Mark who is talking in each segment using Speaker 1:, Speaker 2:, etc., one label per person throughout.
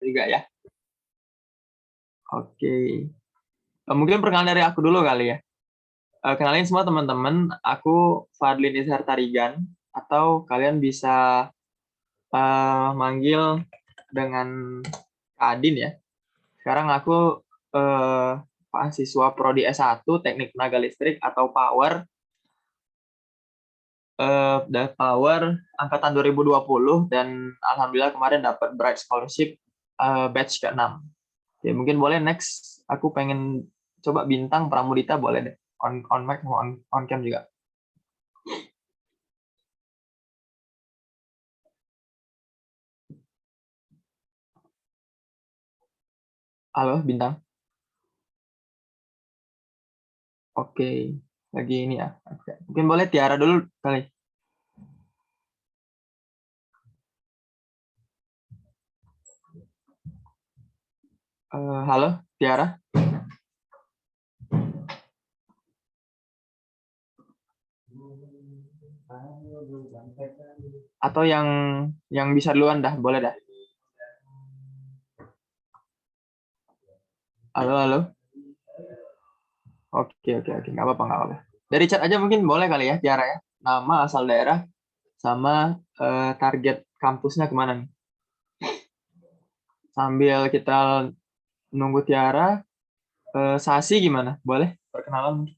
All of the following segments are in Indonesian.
Speaker 1: juga ya. Oke. Mungkin perkenalan dari aku dulu kali ya. Kenalin semua teman-teman, aku Fadlin Izhar Tarigan, atau kalian bisa manggil dengan Kak Adin ya. Sekarang aku mahasiswa Prodi S1 Teknik Tenaga Listrik atau Power angkatan 2020 dan alhamdulillah kemarin dapat Bright Scholarship batch ke-6. Ya, mungkin boleh next aku pengen coba Bintang Pramudita boleh deh. On mic mau on cam juga. Halo Bintang. Oke, lagi ini ya. Oke. Mungkin boleh Tiara dulu kali. Halo Tiara. Atau yang bisa duluan dah, boleh dah. Halo, halo. Oke, nggak apa-apa, nggak apa-apa. Dari chat aja mungkin boleh kali ya, Tiara ya. Nama, asal daerah, sama target kampusnya kemana nih. Sambil kita nunggu Tiara, Sasi gimana? Boleh perkenalan?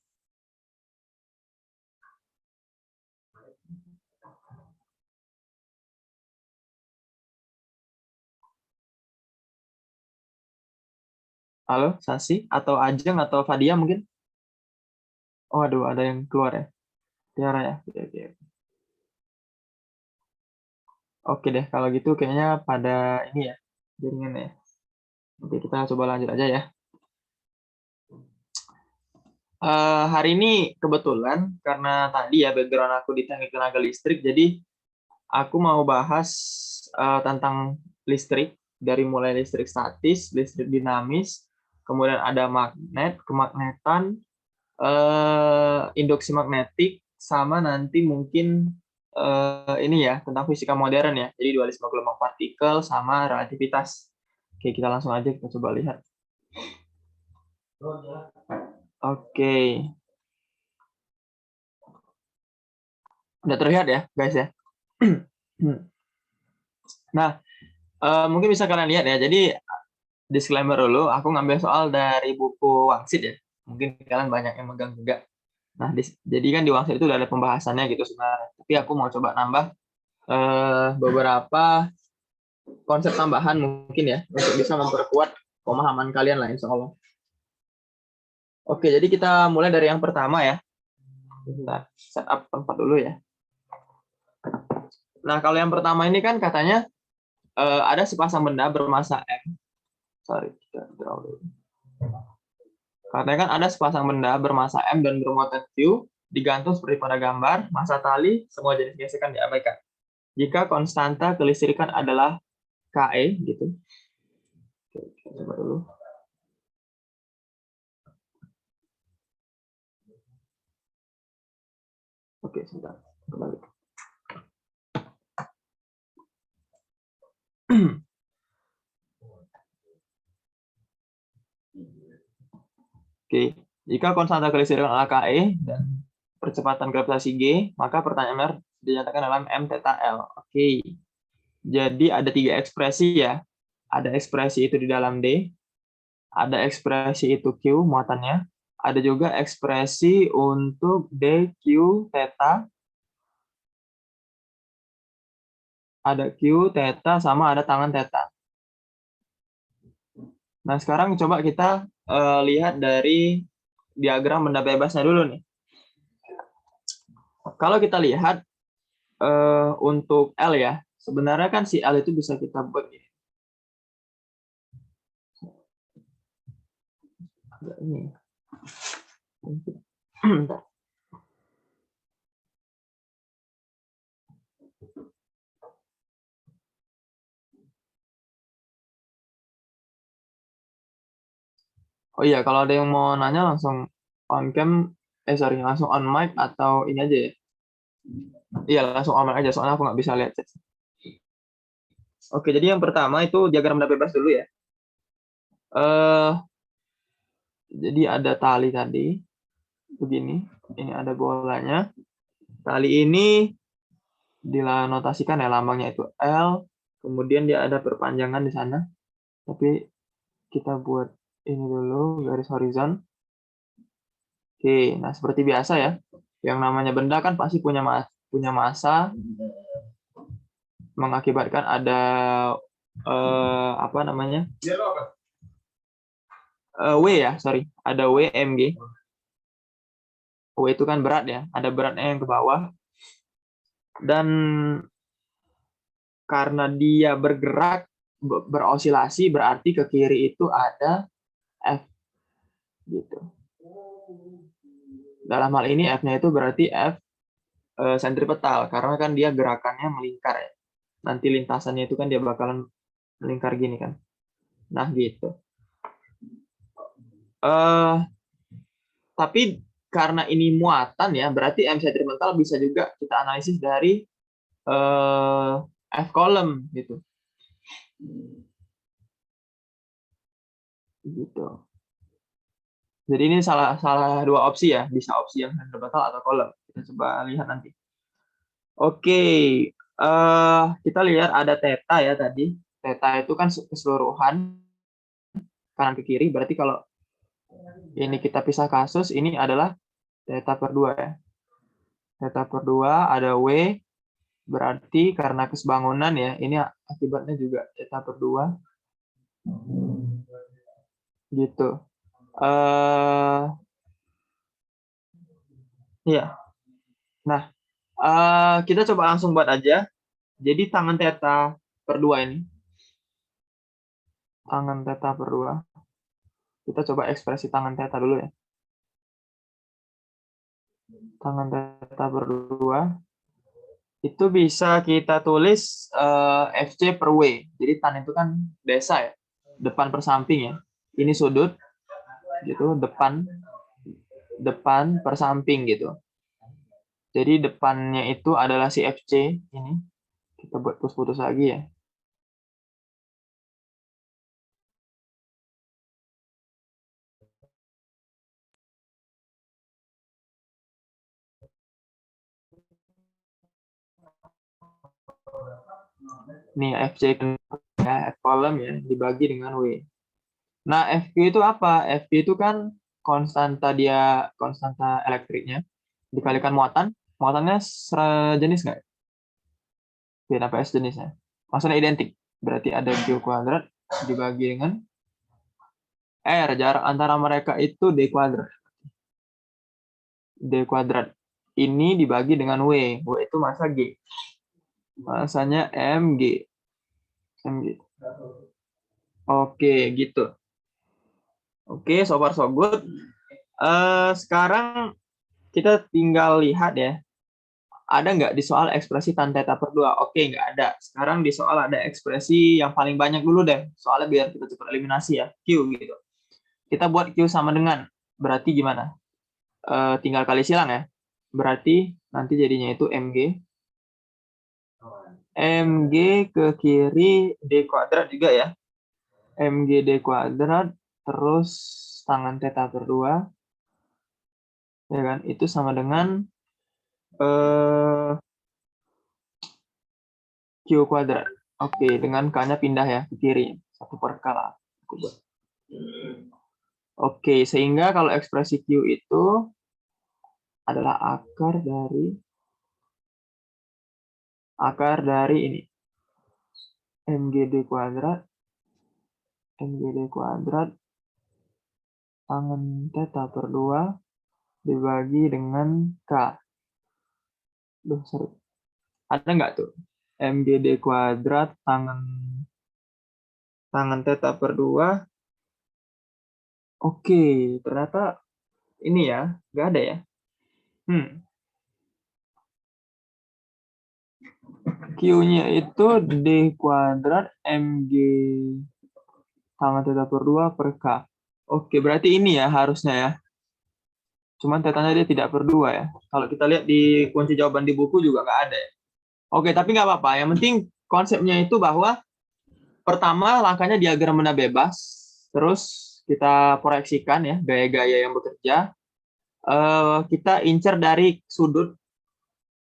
Speaker 1: Halo, Sasi? Atau Ajeng atau Fadia mungkin? Oh, aduh, ada yang keluar ya. Tiara ya. Oke. Oke deh, kalau gitu kayaknya pada ini ya, jaringannya ya. Oke, kita coba lanjut aja ya. Hari ini kebetulan karena tadi ya background aku di teknik tenaga listrik, jadi aku mau bahas tentang listrik, dari mulai listrik statis, listrik dinamis, kemudian ada magnet, kemagnetan, induksi magnetik, sama nanti mungkin ini ya tentang fisika modern ya, jadi dualisme gelombang partikel sama relativitas. Oke, kita langsung aja kita coba lihat. Oke, udah terlihat ya guys ya. Nah, mungkin bisa kalian lihat ya. Jadi disclaimer dulu, aku ngambil soal dari buku Wangsit ya. Mungkin kalian banyak yang megang juga. Nah, jadi kan di Wangsit itu udah ada pembahasannya gitu sebenarnya. Tapi aku mau coba nambah beberapa konsep tambahan mungkin ya untuk bisa memperkuat pemahaman kalian lah insya Allah. Oke, jadi kita mulai dari yang pertama ya. Kita setup tempat dulu ya. Nah, kalau yang pertama ini kan katanya ada sepasang benda bermassa M. Sorry, kita draw dulu. Katanya kan ada sepasang benda bermassa M dan bermuatan Q digantung seperti pada gambar, massa tali, semua jenis gesekan diabaikan. Jika konstanta kelistrikan adalah KE gitu. Oke, kita coba dulu. Oke, sebentar. Kembali. Oke, jika konstanta kelistrikan adalah KE dan percepatan gravitasi G, maka pertanyaan dinyatakan dalam M theta L. Oke. Jadi ada 3 ekspresi ya. Ada ekspresi itu di dalam D, ada ekspresi itu Q muatannya, ada juga ekspresi untuk DQ theta, ada Q theta sama ada tangan theta. Nah, sekarang coba kita lihat dari diagram benda bebasnya dulu nih. Kalau kita lihat untuk L ya, sebenarnya kan si L itu bisa kita buat gini. Ini. Oh iya, kalau ada yang mau nanya langsung on cam, langsung on mic atau ini aja ya. Iya, langsung on mic aja, soalnya aku nggak bisa lihat chat. Oke, jadi yang pertama itu diagram benda bebas dulu ya. Jadi ada tali tadi, begini. Ini ada bolanya. Tali ini dinotasikan ya, lambangnya itu L. Kemudian dia ada perpanjangan di sana. Tapi kita buat ini dulu, garis horizon. Oke, nah seperti biasa ya. Yang namanya benda kan pasti punya massa, mengakibatkan ada apa namanya? W ya, sorry. Ada W mg. W itu kan berat ya, ada beratnya yang ke bawah. Dan karena dia bergerak, berosilasi, berarti ke kiri itu ada F. Gitu. Dalam hal ini F-nya itu berarti F sentripetal, karena kan dia gerakannya melingkar ya. Nanti lintasannya itu kan dia bakalan melingkar gini kan. Nah gitu. Tapi karena ini muatan ya, berarti M sentripetal bisa juga kita analisis dari F column gitu. Gitu. Jadi ini salah dua opsi ya, bisa opsi yang sentripetal atau column. Kita coba lihat nanti. Oke, kita lihat ada theta ya tadi. Theta itu kan keseluruhan kanan ke kiri, berarti kalau ini kita pisah kasus, ini adalah theta per 2 ya. Theta per 2 ada W, berarti karena kesebangunan ya, ini akibatnya juga theta per 2. Gitu. Iya. Nah, kita coba langsung buat aja. Jadi tangan theta per 2 ini. Tangan theta per 2. Kita coba ekspresi tangan theta dulu ya. Tangan theta per 2. Itu bisa kita tulis FC per W. Jadi tan itu kan desa ya. Depan per samping ya. Ini sudut. Gitu, depan per samping gitu. Jadi depannya itu adalah si FC ini. Kita buat putus-putus lagi ya. Nih FC ya, F column ya, dibagi dengan W. Nah, FQ itu apa? FQ itu kan konstanta elektriknya dikalikan muatan. Muatannya sejenis nggak? Apa jenisnya? Maksudnya identik. Berarti ada Q kuadrat dibagi dengan R. Jarak antara mereka itu D kuadrat. D kuadrat. Ini dibagi dengan W. W itu massa G. Massanya MG. MG. Oke, gitu. Oke, so far so good. Sekarang kita tinggal lihat ya. Ada nggak di soal ekspresi tan theta per 2? Oke, nggak ada. Sekarang di soal ada ekspresi yang paling banyak dulu deh. Soalnya biar kita cepat eliminasi ya. Q gitu. Kita buat Q sama dengan. Berarti gimana? Tinggal kali silang ya. Berarti nanti jadinya itu MG. MG ke kiri D kuadrat juga ya. MG D kuadrat. Terus tangan theta per 2. Ya kan? Itu sama dengan Q kuadrat. Oke, dengan K-nya pindah ya ke kiri. 1 per K lah. Oke, sehingga kalau ekspresi Q itu adalah akar dari ini. MGD kuadrat tangen theta per 2 dibagi dengan K. Duh, sorry. Ada nggak tuh? MGD kuadrat tangen theta per 2. Oke, ternyata ini ya, nggak ada ya. Q-nya itu D kuadrat MG tangen theta per 2 per K. Oke, berarti ini ya harusnya ya. Cuman tetanya dia tidak per 2 ya. Kalau kita lihat di kunci jawaban di buku juga nggak ada ya. Oke, tapi nggak apa-apa. Yang penting konsepnya itu bahwa Pertama, langkahnya diagram benda bebas. Terus kita proyeksikan ya gaya-gaya yang bekerja. Kita incer dari sudut,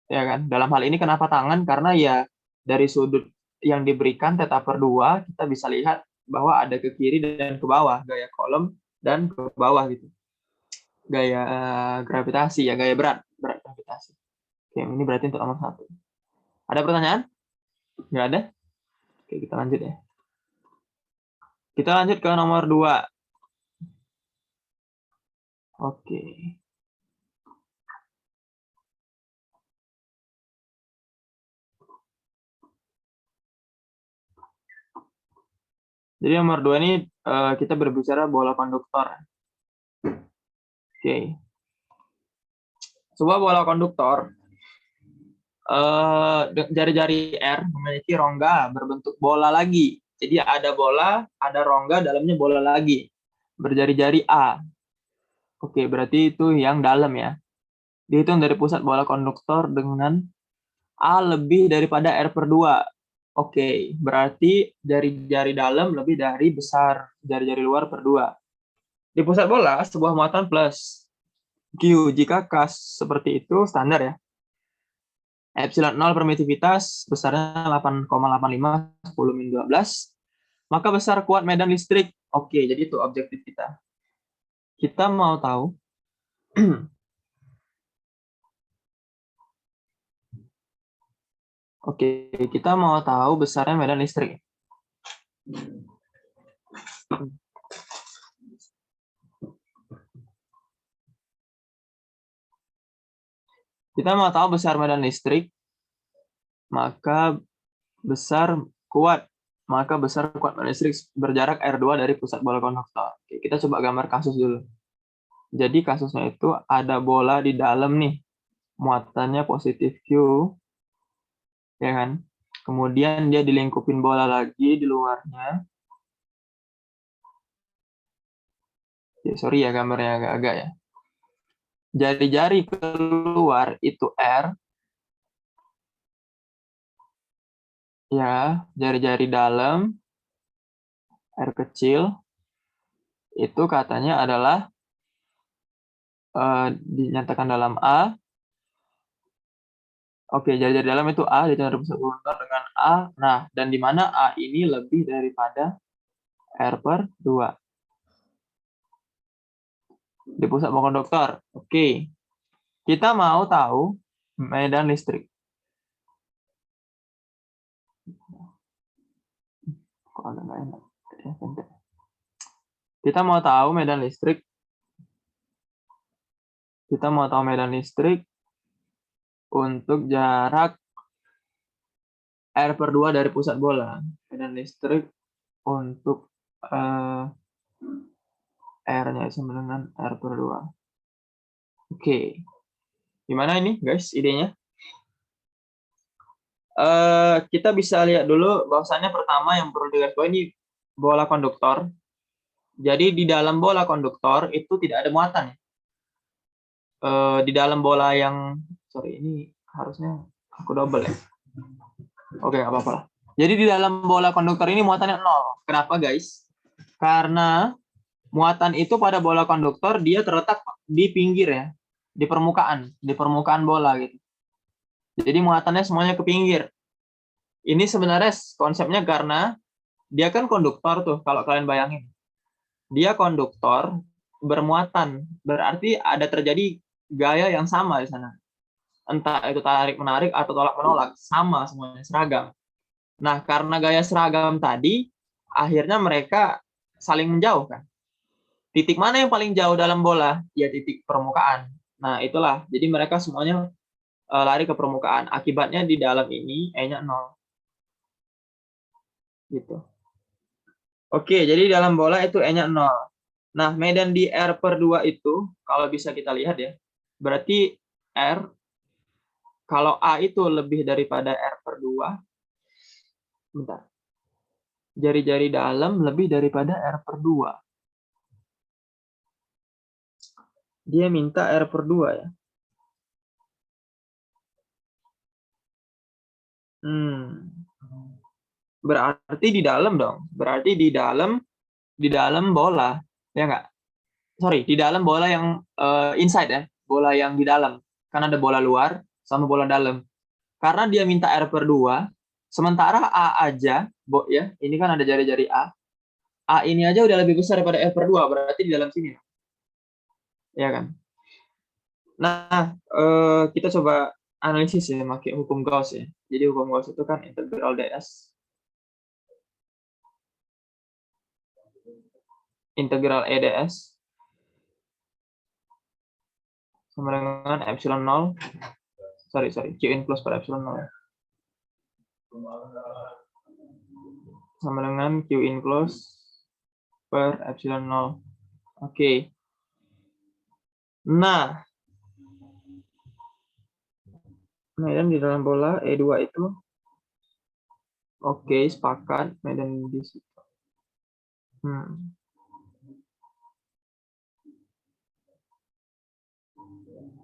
Speaker 1: ya kan? Dalam hal ini kenapa tangan? Karena ya dari sudut yang diberikan θ per 2, kita bisa lihat bahwa ada ke kiri dan ke bawah, gaya kolom dan ke bawah gitu. Gaya gravitasi ya, gaya berat gravitasi. Oke, ini berarti untuk nomor 1. Ada pertanyaan? Nggak ada? Oke, kita lanjut ya. Kita lanjut ke nomor 2. Oke. Jadi nomor 2 ini kita berbicara bola konduktor. Oke. Sebuah bola konduktor jari-jari R memiliki rongga berbentuk bola lagi. Jadi ada bola, ada rongga, dalamnya bola lagi. Berjari-jari A. Oke, berarti itu yang dalam ya. Dihitung dari pusat bola konduktor dengan A lebih daripada R per 2. Oke, berarti jari-jari dalam lebih dari besar jari-jari luar per 2. Di pusat bola, sebuah muatan plus Q. Jika kas seperti itu, standar ya. Epsilon 0 permitivitas besarnya 8,85 10-12, maka besar kuat medan listrik. Oke, jadi itu objektif kita. Kita mau tahu Oke, kita mau tahu besarnya medan listrik. Kita mau tahu besar medan listrik, maka besar kuat medan listrik berjarak R2 dari pusat bola konduktor. Oke, kita coba gambar kasus dulu. Jadi kasusnya itu ada bola di dalam nih, muatannya positif Q, ya kan? Kemudian dia dilingkupin bola lagi di luarnya. Ya, sorry ya gambarnya agak-agak ya. Jari-jari keluar itu R, ya, jari-jari dalam R kecil itu katanya adalah dinyatakan dalam A. Oke, jari-jari dalam itu A, dinyatakan pusat konduktor dengan A. Nah, dan di mana A ini lebih daripada R per 2. Di pusat konduktor. Oke. Kita mau tahu medan listrik. Kok agak nggak enak? Kita mau tahu medan listrik. Kita mau tahu medan listrik untuk jarak R per 2 dari pusat bola. Medan listrik untuk R-nya sama dengan R per 2. Oke. Gimana ini guys idenya? Kita bisa lihat dulu bahwasannya pertama yang perlu digarisbawahi ini bola konduktor. Jadi di dalam bola konduktor itu tidak ada muatan. Di dalam bola yang ini harusnya aku double ya. Oke, nggak apa-apa lah. Jadi di dalam bola konduktor ini muatannya 0. Kenapa guys? Karena muatan itu pada bola konduktor dia terletak di pinggir ya, di permukaan bola gitu. Jadi muatannya semuanya ke pinggir. Ini sebenarnya konsepnya karena dia kan konduktor tuh, kalau kalian bayangin. Dia konduktor bermuatan, berarti ada terjadi gaya yang sama di sana. Entah itu tarik-menarik atau tolak-menolak, sama semuanya, seragam. Nah, karena gaya seragam tadi, akhirnya mereka saling menjauhkan. Titik mana yang paling jauh dalam bola? Ya titik permukaan. Nah, itulah. Jadi mereka semuanya lari ke permukaan. Akibatnya di dalam ini E-nya 0. Gitu. Oke, jadi dalam bola itu E-nya 0. Nah, medan di R per 2 itu, kalau bisa kita lihat ya, berarti R, kalau A itu lebih daripada R per 2, bentar, jari-jari dalam lebih daripada R per 2. Dia minta R per 2 ya. Berarti di dalam dong. Berarti di dalam bola. Ya nggak? Sorry, di dalam bola yang inside ya. Bola yang di dalam. Kan ada bola luar sama bola dalam. Karena dia minta R per 2, sementara A aja, ya, ini kan ada jari-jari A. A ini aja udah lebih besar daripada R per 2, berarti di dalam sini. Ya kan? Nah, kita coba analisis ya, pakai hukum Gauss ya. Jadi hukum Gauss itu kan integral ds. Integral E ds sama dengan epsilon 0. Sorry, Q in plus per epsilon 0. Sama dengan Q in close per epsilon 0. Oke. Nah, medan di dalam bola E2 itu oke, sepakat medan di situ.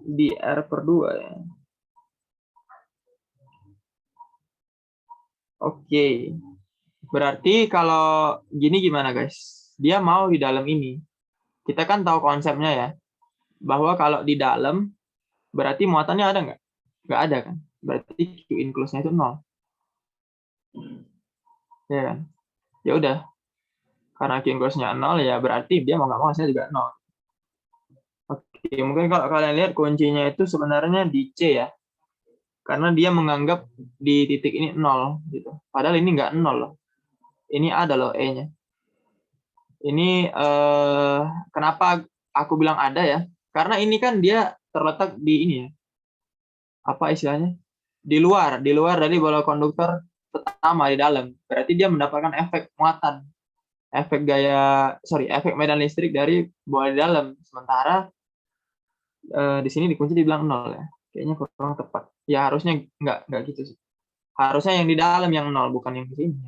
Speaker 1: Di R per 2 ya. Oke. Berarti kalau gini gimana guys? Dia mau di dalam ini. Kita kan tahu konsepnya ya. Bahwa kalau di dalam berarti muatannya ada nggak? Nggak ada kan? Berarti Q incluse-nya itu 0. Ya kan? Ya udah. Karena Q incluse-nya 0 ya berarti dia mau nggak mau hasilnya juga 0. Oke, mungkin kalau kalian lihat kuncinya itu sebenarnya di C ya. Karena dia menganggap di titik ini 0 gitu. Padahal ini nggak 0 loh. Ini ada loh E-nya. Ini kenapa aku bilang ada ya? Karena ini kan dia terletak di ini ya. Apa istilahnya? Di luar dari bola konduktor pertama di dalam. Berarti dia mendapatkan efek muatan, efek medan listrik dari bola di dalam. Sementara di sini dikunci dibilang 0 ya. Kayaknya kurang tepat. Ya harusnya nggak gitu sih. Harusnya yang di dalam yang 0 bukan yang di sini.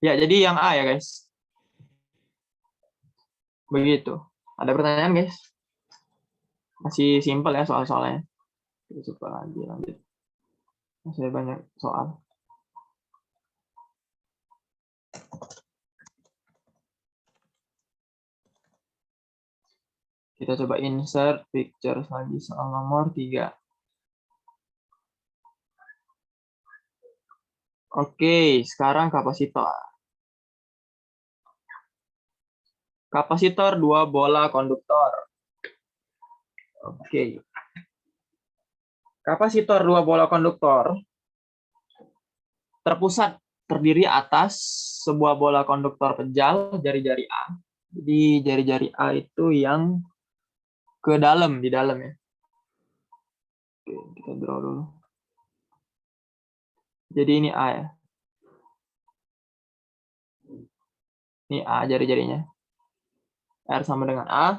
Speaker 1: Ya, jadi yang A ya, guys. Begitu. Ada pertanyaan, guys? Masih simpel ya soal-soalnya. Kita coba lagi lanjut. Masih banyak soal. Kita coba insert picture lagi soal nomor 3. Oke, sekarang kapasitor. Kapasitor 2 bola konduktor. Oke. Kapasitor 2 bola konduktor terpusat terdiri atas sebuah bola konduktor pejal jari-jari A. Jadi jari-jari A itu yang ke dalam, di dalam ya. Oke, kita draw dulu. Jadi ini A ya. Ini A jari-jarinya. R sama dengan A.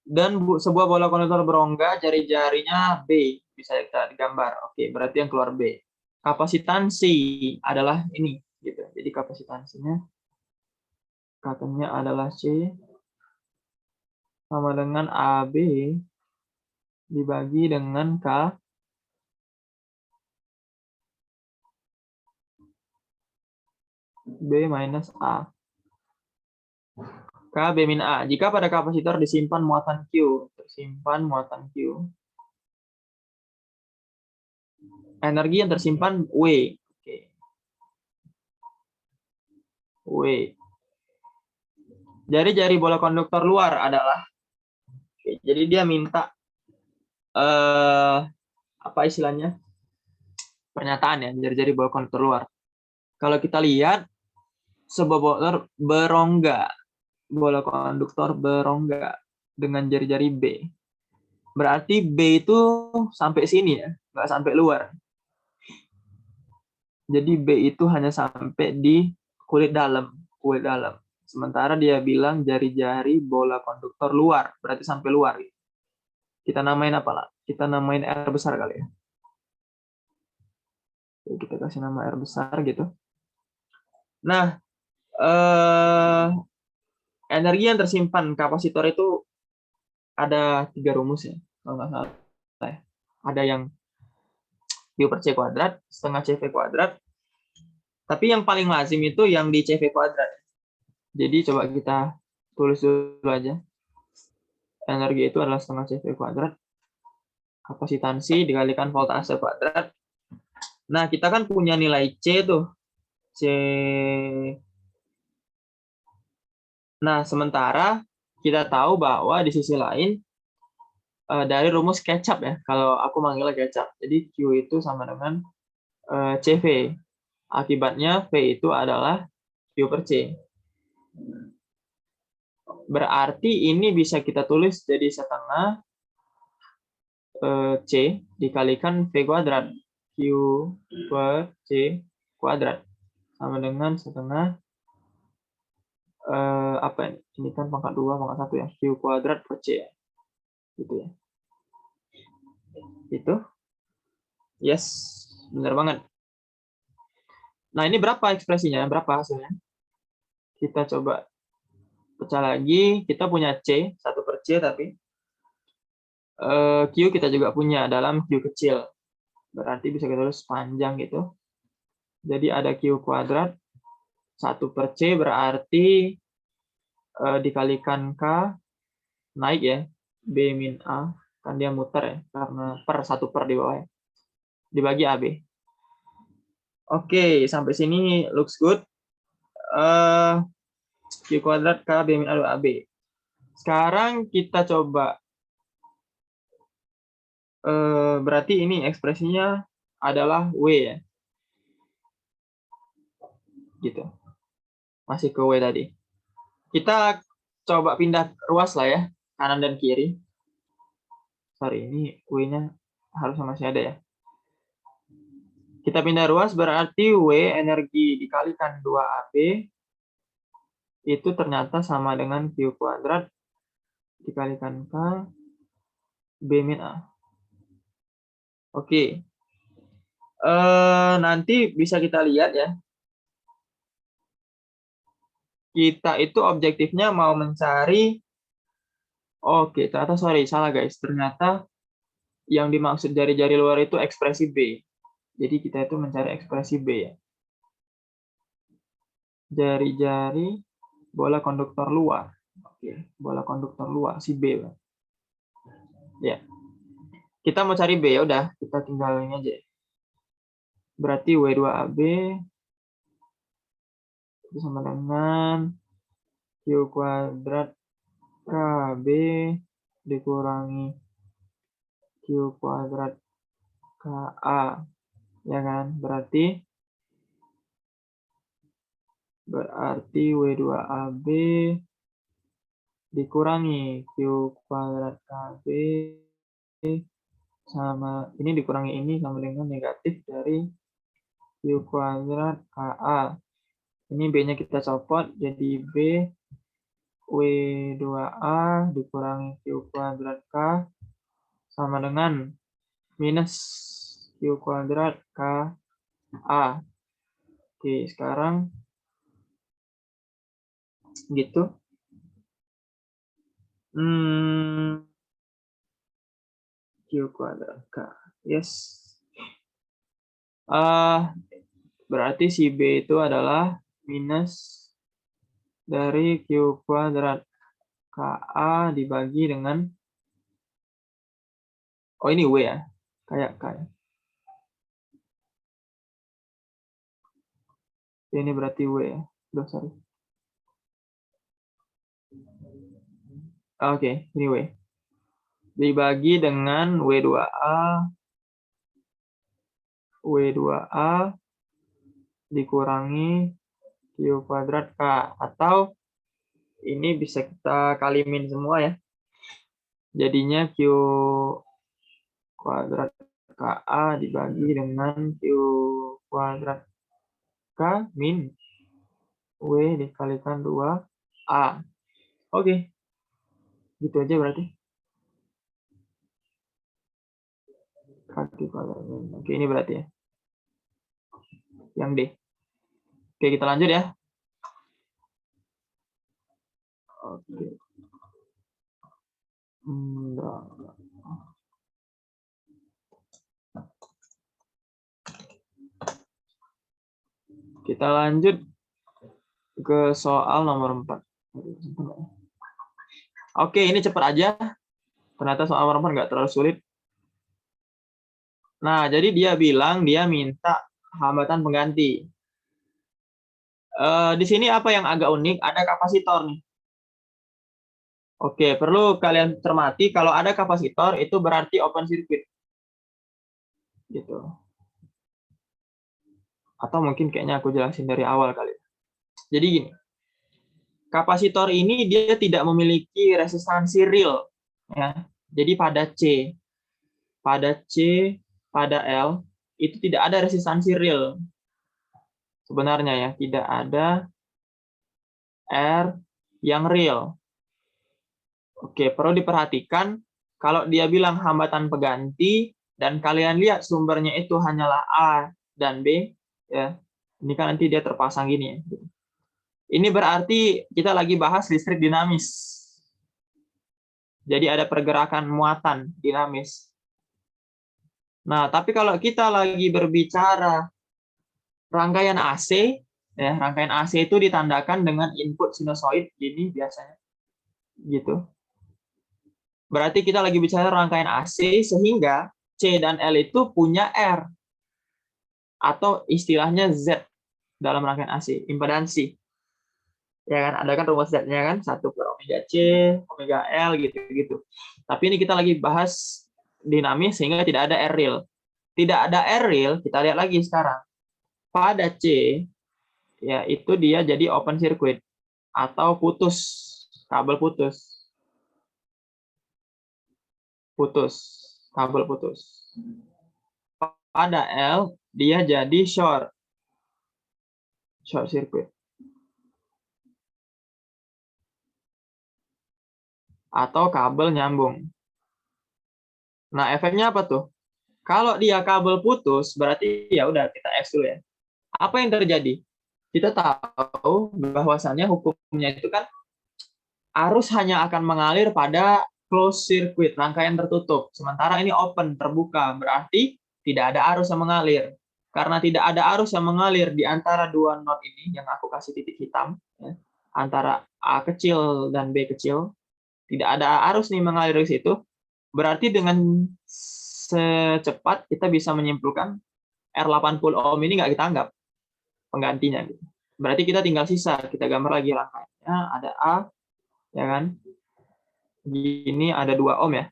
Speaker 1: Dan sebuah bola konduktor berongga jari-jarinya B. Bisa kita digambar. Oke, berarti yang keluar B. Kapasitansi adalah ini. Gitu. Jadi kapasitansinya katanya adalah C sama dengan AB dibagi dengan K B minus A. K B min A. Jika pada kapasitor disimpan muatan Q, tersimpan muatan Q. Energi yang tersimpan W. Oke. W. Jari-jari bola konduktor luar adalah. Oke, jadi dia minta apa istilahnya? Pernyataan ya, jari-jari bola konduktor luar. Kalau kita lihat sebuah bola konduktor berongga dengan jari-jari B. Berarti B itu sampai sini ya, nggak sampai luar. Jadi B itu hanya sampai di kulit dalam. Sementara dia bilang jari-jari bola konduktor luar, berarti sampai luar. Kita namain apa lah? Kita namain R besar kali ya. Kita kasih nama R besar gitu. Nah, energi yang tersimpan kapasitor itu ada 3 rumus ya, kalau nggak salah. Ada yang Q per C kuadrat, setengah CV kuadrat, Tapi yang paling lazim itu yang di CV kuadrat. Jadi coba kita tulis dulu aja. Energi itu adalah setengah CV kuadrat. Kapasitansi dikalikan voltase kuadrat. Nah, kita kan punya nilai C tuh. C. Nah, sementara kita tahu bahwa di sisi lain dari rumus kecap ya, kalau aku manggilnya kecap. Jadi Q itu sama dengan CV. Akibatnya V itu adalah Q per C. Berarti ini bisa kita tulis jadi setengah C dikalikan V kuadrat. Q per C kuadrat. Sama dengan setengah, apa ini? Ini kan pangkat 2, pangkat 1 ya. Q kuadrat per C. Gitu ya. Itu. Yes, benar banget. Nah, ini berapa ekspresinya? Berapa hasilnya? Kita coba pecah lagi. Kita punya C, 1 per C tapi. Q kita juga punya dalam Q kecil. Berarti bisa kita tulis panjang gitu. Jadi ada Q kuadrat 1 per C berarti dikalikan K naik ya. B min A. Kan dia muter ya. Karena per 1 per di bawah ya. Dibagi AB. Oke, sampai sini looks good. Q kuadrat K B min A dua AB. Sekarang kita coba. Berarti ini ekspresinya adalah W ya. Gitu. Masih ke W tadi. Kita coba pindah ruas lah ya. Kanan dan kiri. Sorry, ini W-nya harusnya masih ada ya. Kita pindah ruas berarti W energi dikalikan 2AB itu ternyata sama dengan Q kuadrat dikalikan K B min A. Oke. Nanti bisa kita lihat ya. Kita itu objektifnya mau mencari. Oke, ternyata sorry, salah guys. Ternyata yang dimaksud jari-jari luar itu ekspresi B. Jadi kita itu mencari ekspresi B ya. Jari-jari bola konduktor luar. Oke, bola konduktor luar si B. Ya. Kita mau cari B ya udah, kita tinggal ini aja. Berarti W2AB itu sama dengan Q kuadrat KB dikurangi Q kuadrat KA. Ya kan? Berarti W2AB dikurangi Q kuadrat KB sama ini dikurangi ini sama dengan negatif dari Q kuadrat KA. Ini B-nya kita copot jadi B W2A dikurangi Q kuadrat K sama dengan minus Q kuadrat KA. Oke, sekarang gitu. Q kuadrat K. Yes. Berarti si B itu adalah minus dari Q kuadrat KA dibagi dengan, oh ini W ya, kayak K. Ini berarti W ya. Duh, sorry. Oke, ini W. Dibagi dengan W2A dikurangi Q kuadrat K. Atau ini bisa kita kalimin semua ya. Jadinya Q kuadrat KA dibagi dengan Q kuadrat K min W dikalikan 2A. Oke. Gitu aja berarti. Kaki kuadrat min. Oke, ini berarti ya. Yang D. Oke, kita lanjut ya. Oke. Kita lanjut ke soal nomor 4. Oke, ini cepat aja. Ternyata soal nomor 4 nggak terlalu sulit. Nah, jadi dia bilang dia minta hambatan pengganti. Di sini apa yang agak unik? Ada kapasitor nih. Oke, perlu kalian cermati kalau ada kapasitor itu berarti open circuit. Gitu. Atau mungkin kayaknya aku jelasin dari awal kali. Jadi gini. Kapasitor ini dia tidak memiliki resistansi real, ya. Jadi pada C, pada L itu tidak ada resistansi real. Sebenarnya ya, tidak ada R yang real. Oke, perlu diperhatikan kalau dia bilang hambatan pengganti dan kalian lihat sumbernya itu hanyalah A dan B, ya. Ini kan nanti dia terpasang gini ya. Ini berarti kita lagi bahas listrik dinamis. Jadi ada pergerakan muatan dinamis. Nah, tapi kalau kita lagi berbicara rangkaian AC, ya, rangkaian AC itu ditandakan dengan input sinusoid gini biasanya. Gitu. Berarti kita lagi bicara rangkaian AC sehingga C dan L itu punya R atau istilahnya Z dalam rangkaian AC, impedansi. Ya kan, ada kan rumus Z-nya kan, 1 per omega C, omega L gitu-gitu. Tapi ini kita lagi bahas dinamis sehingga tidak ada R real. Tidak ada R real, kita lihat lagi sekarang. Pada C, ya itu dia jadi open circuit atau putus, kabel putus. Kabel putus. Pada L, dia jadi short circuit. Atau kabel nyambung. Nah, efeknya apa tuh? Kalau dia kabel putus, berarti ya udah kita X dulu ya. Apa yang terjadi? Kita tahu bahwasannya hukumnya itu kan arus hanya akan mengalir pada closed circuit, rangkaian tertutup. Sementara ini open, terbuka, berarti tidak ada arus yang mengalir. Karena tidak ada arus yang mengalir di antara dua node ini, yang aku kasih titik hitam, ya, antara A kecil dan B kecil, tidak ada arus nih mengalir di situ, berarti dengan secepat kita bisa menyimpulkan R80 ohm ini nggak kita anggap penggantinya. Berarti kita tinggal sisa, kita gambar lagi rangkaiannya, ada A, ya kan? Gini ada 2 ohm ya.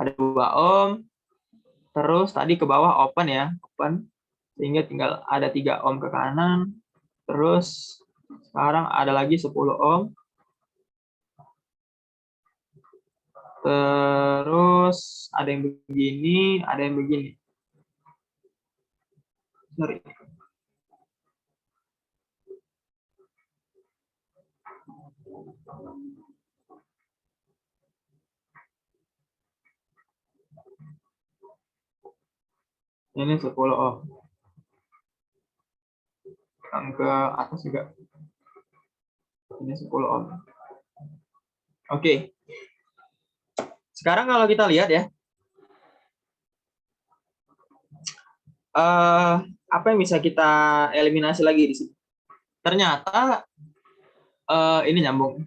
Speaker 1: Ada 2 ohm, terus tadi ke bawah open ya, open, sehingga tinggal ada 3 ohm ke kanan, terus sekarang ada lagi 10 ohm, terus ada yang begini, ada yang begini. Sorry. Ini 10 ohm. Yang ke atas juga. Ini 10 ohm. Oke. Sekarang kalau kita lihat ya, apa yang bisa kita eliminasi lagi di sini? Ternyata ini nyambung.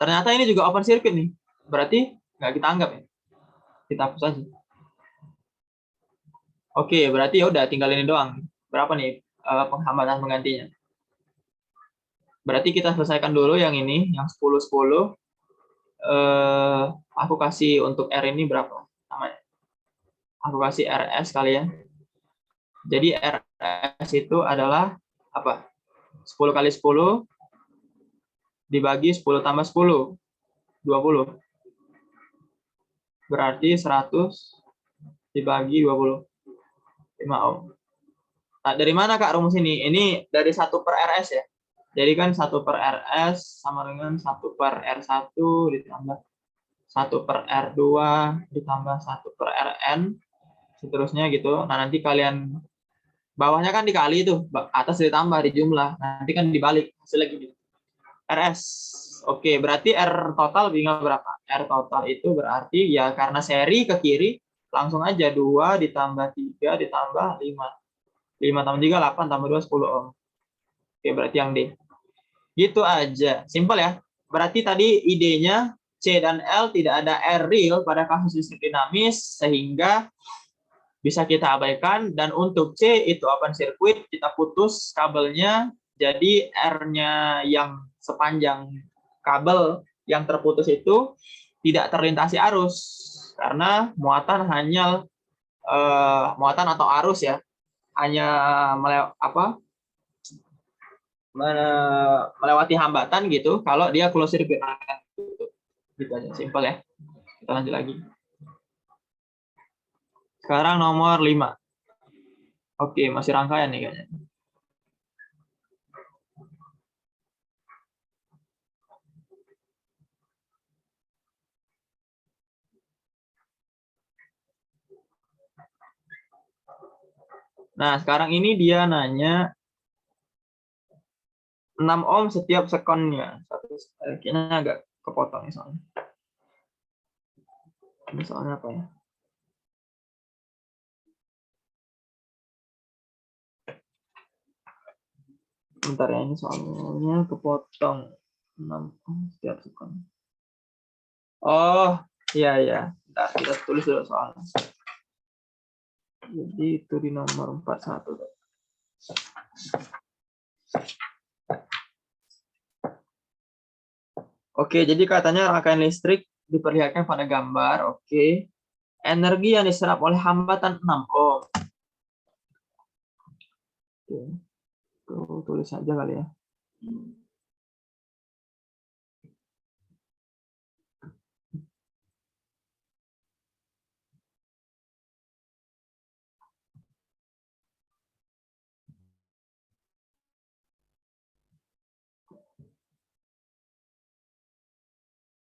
Speaker 1: Ternyata ini juga open circuit nih. Berarti nggak kita anggap ya. Kita hapus aja. Oke, berarti ya udah tinggal ini doang. Berapa nih penghambatan penggantinya? Berarti kita selesaikan dulu yang ini, yang 10-10. Aku kasih untuk R ini berapa namanya? Aku kasih RS kali ya. Jadi RS itu adalah apa? 10 kali 10 dibagi 10 tambah 10, 20. Berarti 100 dibagi 20. 5 ohm. Nah, dari mana Kak rumus ini? Ini dari 1 per RS ya. Jadi kan 1 per RS sama dengan 1 per R1 ditambah 1 per R2 ditambah 1 per Rn. Seterusnya gitu. Nah, nanti kalian bawahnya kan dikali itu, atas ditambah dijumlah. Nanti kan dibalik hasilnya gini. RS. Oke, berarti R total tinggal berapa? R total itu berarti ya karena seri ke kiri langsung aja 2 ditambah 3 ditambah 5. 5 tambah 3, 8 tambah 2, 10 ohm. Oke, berarti yang D. Gitu aja. Simpel ya. Berarti tadi idenya C dan L tidak ada R real pada kasus listrik dinamis, sehingga bisa kita abaikan. Dan untuk C itu open circuit, kita putus kabelnya, jadi R-nya yang sepanjang kabel yang terputus itu tidak terlintasi arus, karena muatan hanya muatan atau arus ya, hanya melewati hambatan gitu kalau dia close circuit. Gitu aja, simpel ya. Kita lanjut lagi. Sekarang nomor 5. Oke, masih rangkaian nih kayaknya. Nah, sekarang ini dia nanya 6 ohm setiap sekonnya. Kayaknya agak kepotong soalnya. Ini soalnya apa ya? Bentar ya, ini soalnya kepotong 6 ohm setiap sekon. Oh, iya ya. Bentar, kita tulis dulu soalnya. Jadi itu di nomor 41. Oke, jadi katanya rangkaian listrik diperlihatkan pada gambar. Oke. Energi yang diserap oleh hambatan 6 ohm. Oke. Tuh, tulis saja kali ya.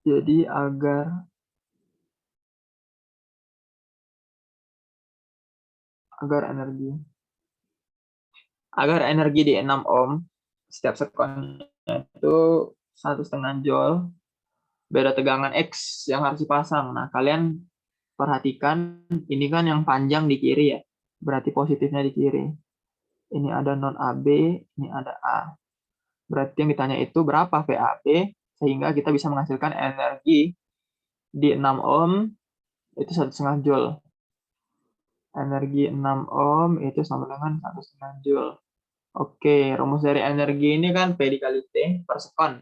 Speaker 1: Jadi agar energi di 6 ohm setiap sekonnya itu 1,5 joule, beda tegangan X yang harus dipasang. Nah, kalian perhatikan, ini kan yang panjang di kiri ya, berarti positifnya di kiri. Ini ada non AB, ini ada A. Berarti yang ditanya itu berapa VAB, sehingga kita bisa menghasilkan energi di 6 ohm itu 1,5 joule. Energi 6 ohm itu sama dengan 1,5 joule. Oke, rumus dari energi ini kan P dikali T per sekon.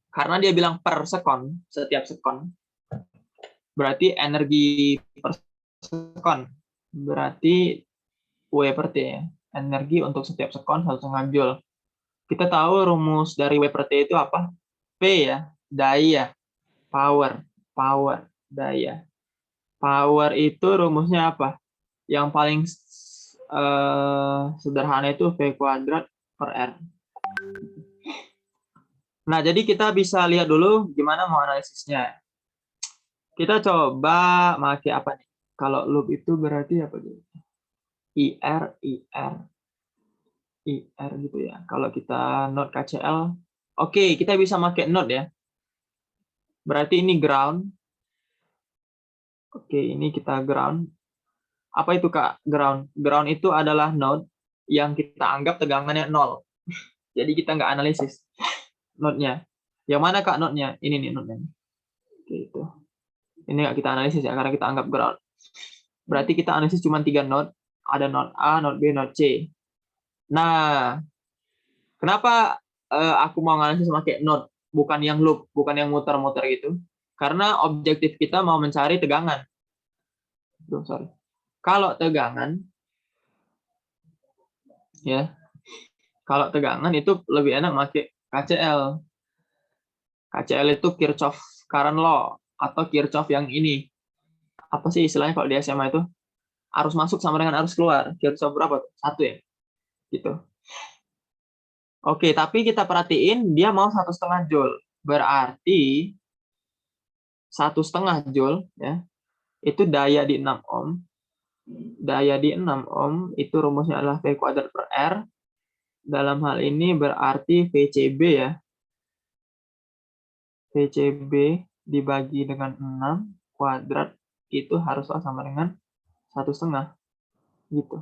Speaker 1: Karena dia bilang per sekon, setiap sekon, berarti energi per sekon. Berarti W per T ya. Energi untuk setiap sekon 1,5 joule. Kita tahu rumus dari W per T itu apa? P ya, daya. Power, daya. Power itu rumusnya apa? Yang paling sederhana itu V kuadrat per R. Nah, jadi kita bisa lihat dulu gimana mau analisisnya. Kita coba pakai apa nih? Kalau loop itu berarti apa gitu? IR gitu ya. Kalau kita node KCL, oke, kita bisa pakai node ya. Berarti ini ground. Oke, ini kita ground. Apa itu Kak? Ground. Ground itu adalah node yang kita anggap tegangannya 0. Jadi kita nggak analisis node-nya. Yang mana Kak node-nya? Ini nih node-nya. Oke, itu. Ini nggak kita analisis ya, karena kita anggap ground. Berarti kita analisis cuma 3 node. Ada node A, node B, node C. Nah, kenapa aku mau analisis pakai node, bukan yang loop, bukan yang muter-muter gitu? Karena objektif kita mau mencari tegangan. Sorry. Kalau tegangan, ya, kalau tegangan itu lebih enak pakai KCL. KCL itu Kirchhoff Current Law atau Kirchhoff yang ini. Apa sih istilahnya kalau di SMA itu? Arus masuk sama dengan arus keluar. Kirchhoff berapa? 1 ya? Gitu. Oke, tapi kita perhatiin dia mau 1,5 joule. Berarti 1,5 joule ya, itu daya di 6 ohm. Daya di 6 ohm itu rumusnya adalah V kuadrat per R. Dalam hal ini berarti VCB ya. VCB dibagi dengan 6 kuadrat itu haruslah sama dengan 1,5. Gitu.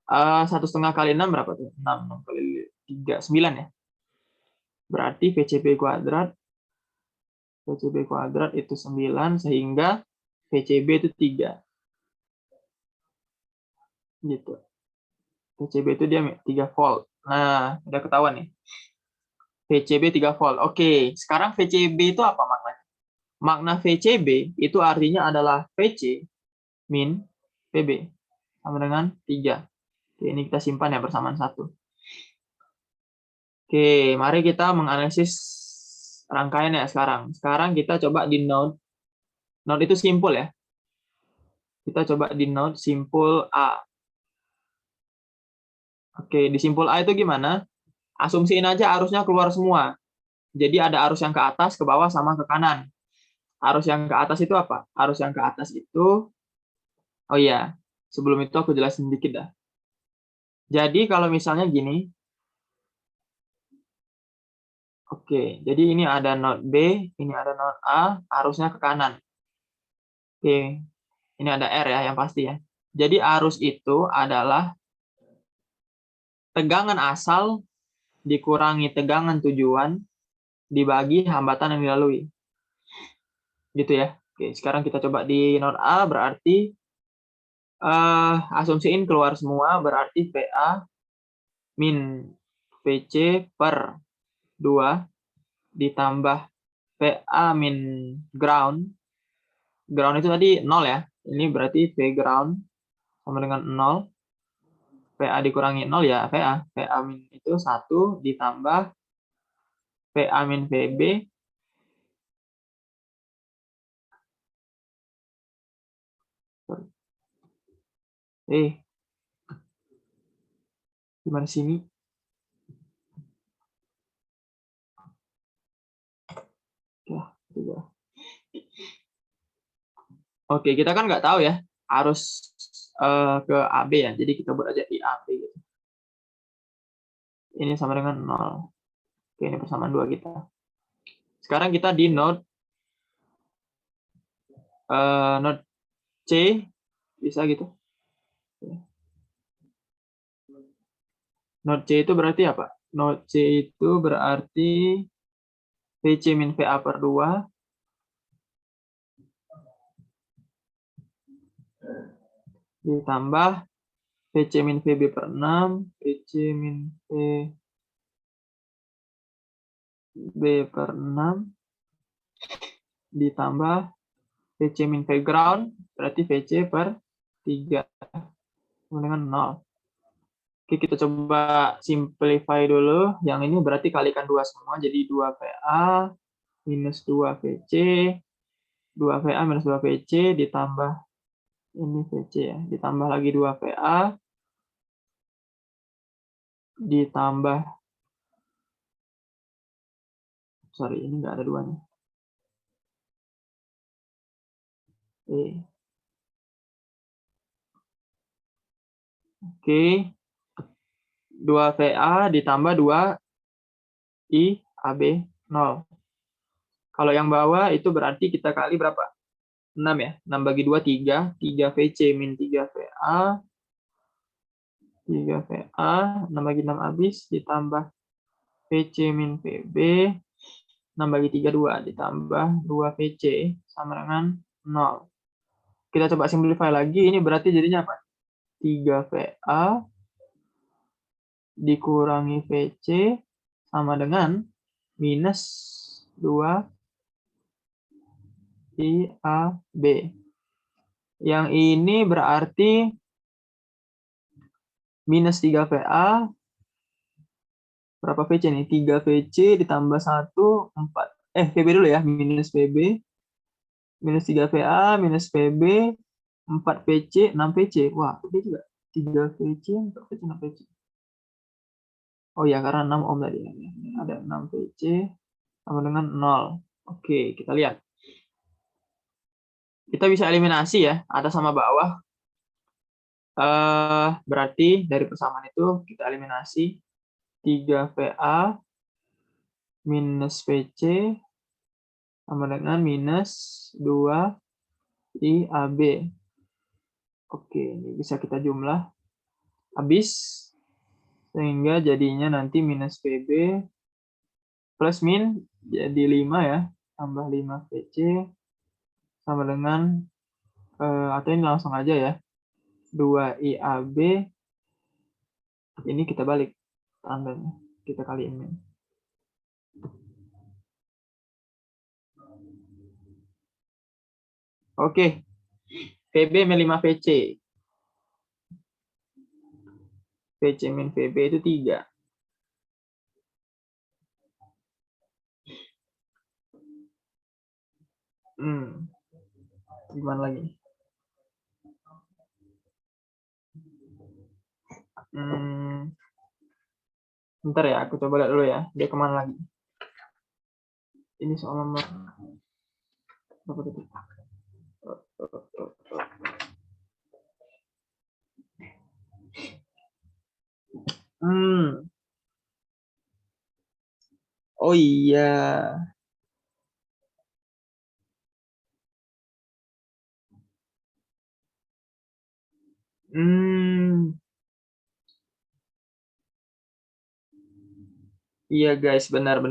Speaker 1: 1,5 kali 6 berapa tuh? 6 kali 3, 9 ya. Berarti VCB kuadrat itu 9, sehingga VCB itu 3. Gitu. VCB itu dia 3 volt. Nah, udah ketahuan nih. VCB 3 volt. Oke, sekarang VCB itu apa maknanya? Makna VCB itu artinya adalah VC min PB sama dengan 3. Oke, ini kita simpan ya bersamaan 1. Oke, mari kita menganalisis rangkaian ya sekarang. Sekarang kita coba di node. Node itu simpul ya. Kita coba di node simpul A. Oke, di simpul A itu gimana? Asumsiin aja arusnya keluar semua. Jadi ada arus yang ke atas, ke bawah, sama ke kanan. Arus yang ke atas itu apa? Arus yang ke atas itu, oh iya, sebelum itu aku jelasin dikit dah. Jadi kalau misalnya gini, oke, jadi ini ada node B, ini ada node A, arusnya ke kanan. Oke, ini ada R ya, yang pasti ya. Jadi arus itu adalah tegangan asal dikurangi tegangan tujuan dibagi hambatan yang dilalui. Gitu ya. Oke, sekarang kita coba di node A, berarti asumsiin keluar semua, berarti VA min VC per 2 ditambah VA min ground. Ground itu tadi 0 ya. Ini berarti V ground sama dengan 0. VA dikurangi 0 ya VA. VA min itu 1 ditambah VA min VB gimana sini? Ya, juga. Oke, kita kan nggak tahu ya arus ke AB ya. Jadi kita buat aja IAB gitu. Ini sama dengan 0. Oke, ini persamaan 2 kita. Sekarang kita di node C, bisa gitu. Node C itu berarti apa? Node C itu berarti VC min VA per 2 ditambah VC min VB per 6, VC min VB per 6 ditambah VC min V ground, berarti VC per 3 dengan 0. Oke, kita coba simplify dulu. Yang ini berarti kalikan 2 semua, jadi 2 VA minus 2 VC, 2 VA minus 2 VC, ditambah ini VC ya, ditambah lagi 2 VA, ditambah, sorry, ini nggak ada 2-nya. Oke, 2 VA ditambah 2 IAB 0. Kalau yang bawah itu berarti kita kali berapa? 6 ya. 6 bagi 2, 3. 3 VC min 3 VA. 3 VA. 6 bagi 6 habis. Ditambah VC min VB. 6 bagi 3, 2. Ditambah 2 VC. Sama dengan 0. Kita coba simplify lagi. Ini berarti jadinya apa? 3 VA dikurangi VC sama dengan minus 2 IAB. Yang ini berarti minus 3 VA. Berapa VC nih? 3 VC ditambah 1, 4. VB dulu ya. Minus VB. Minus 3 VA, minus VB, 4 VC, 6 VC. Wah, VB juga. 3 VC, 4 VC, 6 VC. Oh ya, karena 6 ohm tadi. Ada 6 VC sama dengan 0. Oke, kita lihat. Kita bisa eliminasi ya, atas sama bawah. Berarti dari persamaan itu kita eliminasi 3 VA minus VC sama dengan minus 2 IAB. Oke, ini bisa kita jumlah. Habis. Sehingga jadinya nanti minus PB plus min jadi 5 ya. Tambah 5 PC sama dengan, atau ini langsung aja ya. 2 IAB, ini kita balik tandanya. Kita kaliin min. Oke. PB min 5 PC. PC min PB itu 3. Gimana lagi? Bentar ya, aku coba lihat dulu ya. Dia kemana lagi? Ini soal nomor berapa detik? Oh iya. Iya guys, benar.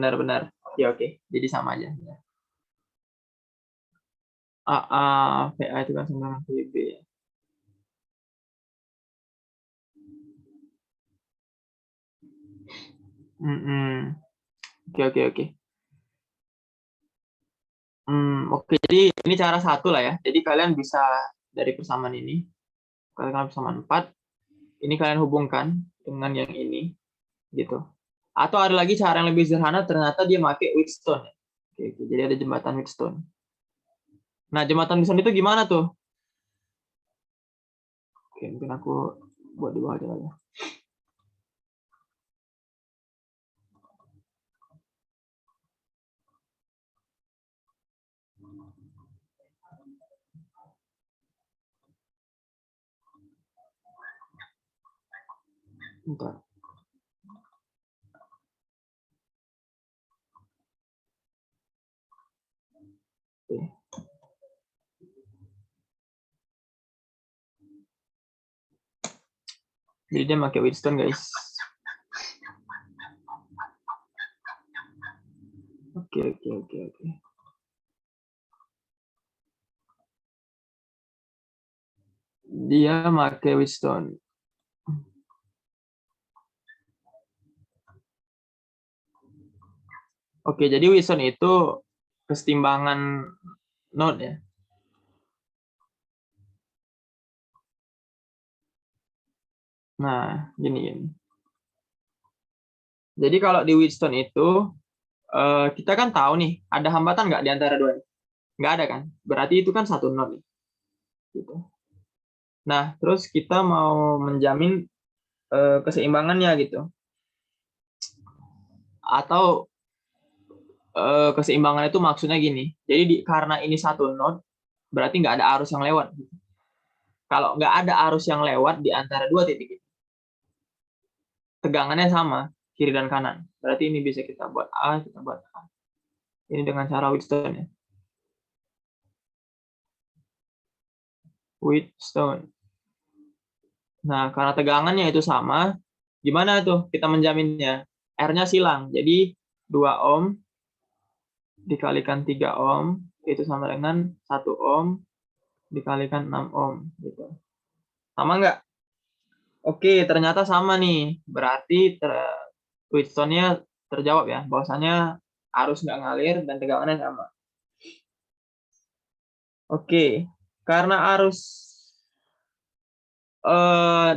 Speaker 1: Oke. Jadi sama aja. AA, VA itu kan sama dengan VB. Oke. Oke, jadi ini cara satu lah ya. Jadi kalian bisa dari persamaan ini, kalian persamaan 4, ini kalian hubungkan dengan yang ini, gitu. Atau ada lagi cara yang lebih sederhana, ternyata dia pakai Wheatstone. Oke, jadi ada jembatan Wheatstone. Nah, jembatan Wheatstone itu gimana tuh? Oke, mungkin aku buat di bawah aja ya. Bentar. Oke. Jadi dia pakai Wheatstone, guys. Oke. Dia pakai Wheatstone. Oke, jadi Wheatstone itu kesetimbangan node ya. Nah, gini. Jadi kalau di Wheatstone itu, kita kan tahu nih, ada hambatan nggak di antara dua ini? Nggak ada kan? Berarti itu kan satu node. Gitu. Nah, terus kita mau menjamin keseimbangannya gitu. Atau keseimbangan itu maksudnya gini. Jadi karena ini satu node, berarti nggak ada arus yang lewat. Kalau nggak ada arus yang lewat di antara dua titik ini, tegangannya sama, kiri dan kanan. Berarti ini bisa kita buat A, kita buat A. Ini dengan cara Wheatstone ya. Wheatstone. Nah, karena tegangannya itu sama, gimana tuh kita menjaminnya? R-nya silang. Jadi 2 ohm dikalikan 3 ohm itu sama dengan 1 ohm dikalikan 6 ohm gitu. Sama nggak? Oke, ternyata sama nih. Berarti Wheatstone-nya terjawab ya, bahwasanya arus nggak ngalir dan tegangannya sama. Oke, karena arus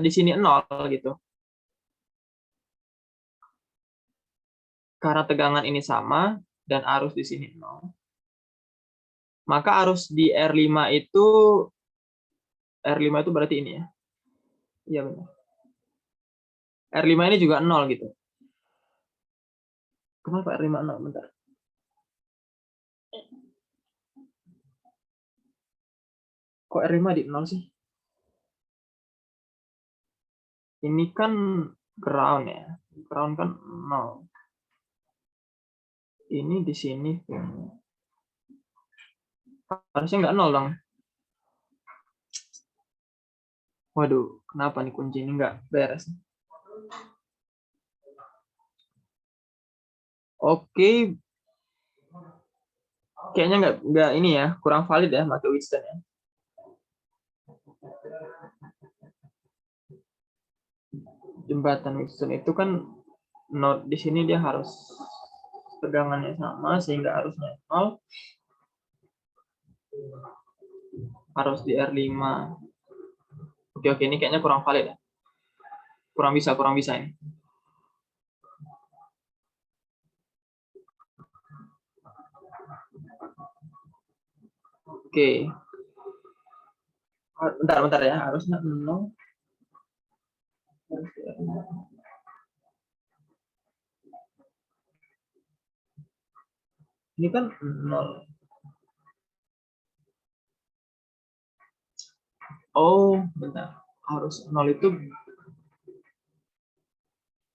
Speaker 1: di sini 0 gitu. Karena tegangan ini sama dan arus di sini 0. Maka arus di R5 itu berarti ini ya. Iya benar. R5 ini juga 0 gitu. Kenapa R5 0? Bentar. Kok R5 di 0 sih? Ini kan ground ya. Ground kan 0. Ini di sini. Harusnya nggak 0 dong. Waduh, kenapa nih kunci ini nggak beres? Oke, kayaknya nggak ini ya, kurang valid ya pakai Whiston ya. Jembatan Whiston itu kan node di sini dia harus tegangannya sama sehingga harusnya 0, harus di R5. Oke, ini kayaknya kurang valid ya. Kurang bisa ini. Oke. Bentar ya, harusnya 0. Ini kan 0. Oh, bentar. Harus 0 itu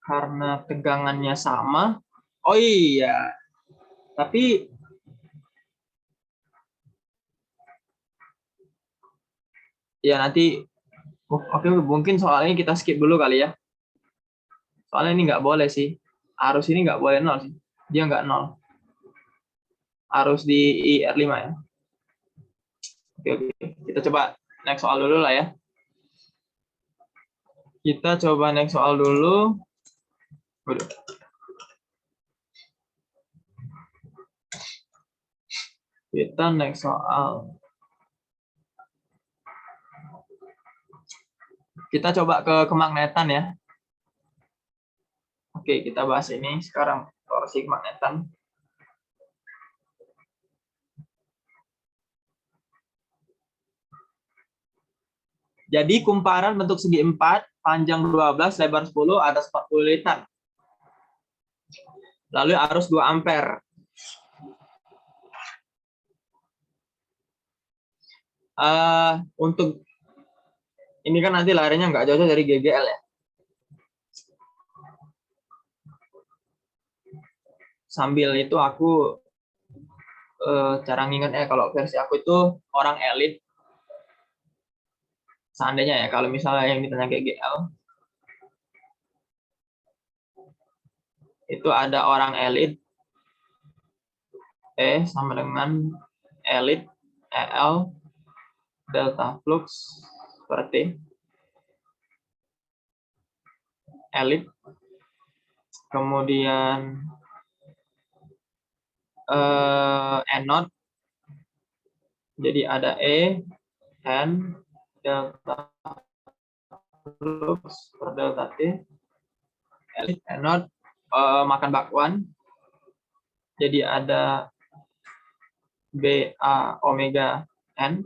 Speaker 1: karena tegangannya sama. Oh iya. Tapi ya nanti oke, mungkin soalnya kita skip dulu kali ya. Soalnya ini nggak boleh sih. Arus ini nggak boleh 0 sih. Dia nggak 0. Harus di IR5 ya. Oke. Kita coba next soal dulu lah ya. Kita coba next soal dulu. Waduh. Kita next soal. Kita coba ke kemagnetan ya. Oke, kita bahas ini sekarang, torsi kemagnetan. Jadi kumparan bentuk segi 4, panjang 12, lebar 10, atas 40 liter. Lalu arus 2 ampere. Untuk ini kan nanti larinya nggak jauh dari GGL ya. Sambil itu aku cara ngingetnya kalau versi aku itu orang elit. Seandainya ya kalau misalnya yang ditanya GGL itu ada orang elit E sama dengan elit EL delta flux per T. Elit. Kemudian anode. Jadi ada E, N, delta flux per delta T. Elit anode makan bakwan. Jadi ada BA omega N,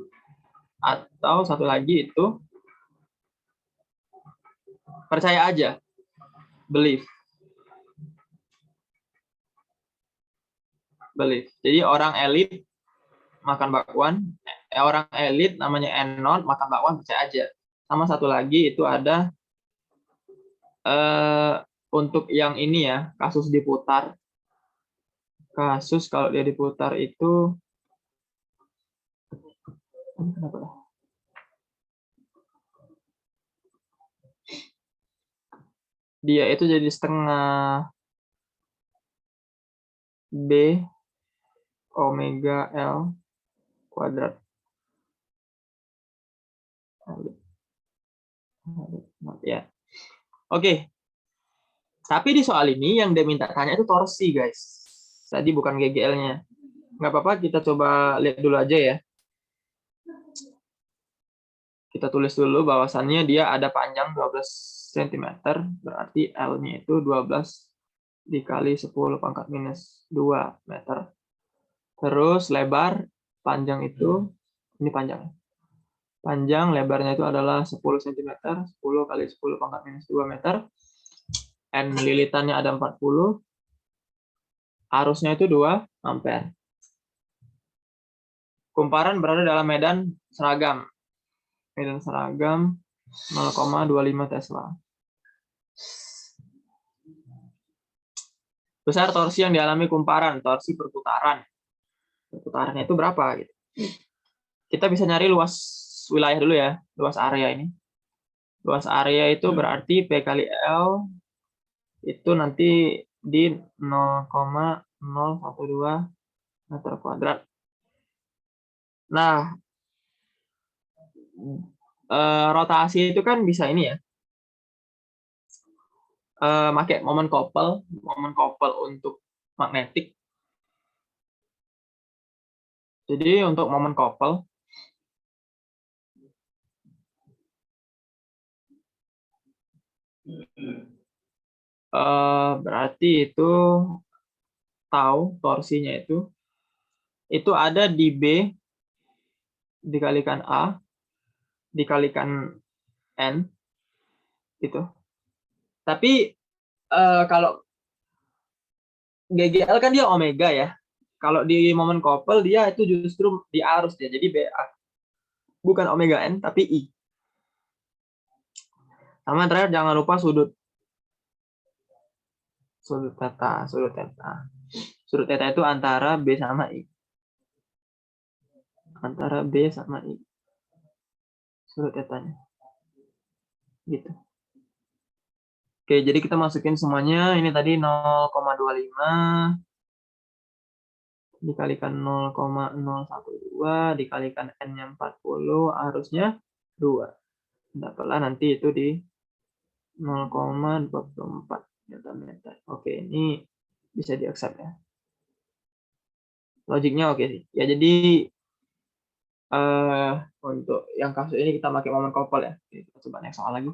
Speaker 1: atau satu lagi itu percaya aja, believe. Jadi orang elit makan bakwan, orang elit namanya anode makan bakwan, percaya aja. Sama satu lagi itu ada untuk yang ini ya, kasus diputar. Kasus kalau dia diputar itu dia itu jadi setengah B omega L kuadrat. Ya. Oke. Tapi di soal ini yang dia minta tanya itu torsi, guys. Tadi bukan GGL-nya. Nggak apa-apa, kita coba lihat dulu aja ya. Kita tulis dulu bahwasannya dia ada panjang 12 cm, berarti L-nya itu 12 dikali 10 pangkat minus 2 meter. Terus lebar, panjang itu, ini panjang. Panjang lebarnya itu adalah 10 cm, 10 kali 10 pangkat minus 2 meter. N lilitannya ada 40. Arusnya itu 2 ampere. Kumparan berada dalam medan seragam. Medan seragam 0,25 Tesla. Besar torsi yang dialami kumparan, torsi perputaran. Perputarannya itu berapa? Gitu. Kita bisa nyari luas wilayah dulu ya, luas area ini. Luas area itu berarti P kali L itu nanti di 0,012 meter kuadrat. Nah, rotasi itu kan bisa ini ya, pakai momen couple untuk magnetik. Jadi untuk momen couple berarti itu tahu torsinya itu ada di B dikalikan A dikalikan N gitu. Tapi kalau GGL kan dia omega ya. Kalau di momen couple dia itu justru di arus dia. Jadi BA. Bukan omega N tapi I. Sama terakhir jangan lupa sudut theta. Sudut theta itu antara B sama I. Antara B sama I. Sudut tetanya. Gitu. Oke, jadi kita masukin semuanya. Ini tadi 0,25 dikalikan 0,012 dikalikan N-nya 40, arusnya 2. Dapatlah nanti itu di 0,24 Nm. Oke, ini bisa di-accept ya. Logiknya oke sih. Ya, jadi untuk yang kasus ini kita pakai momen couple ya. Kita coba next soal lagi.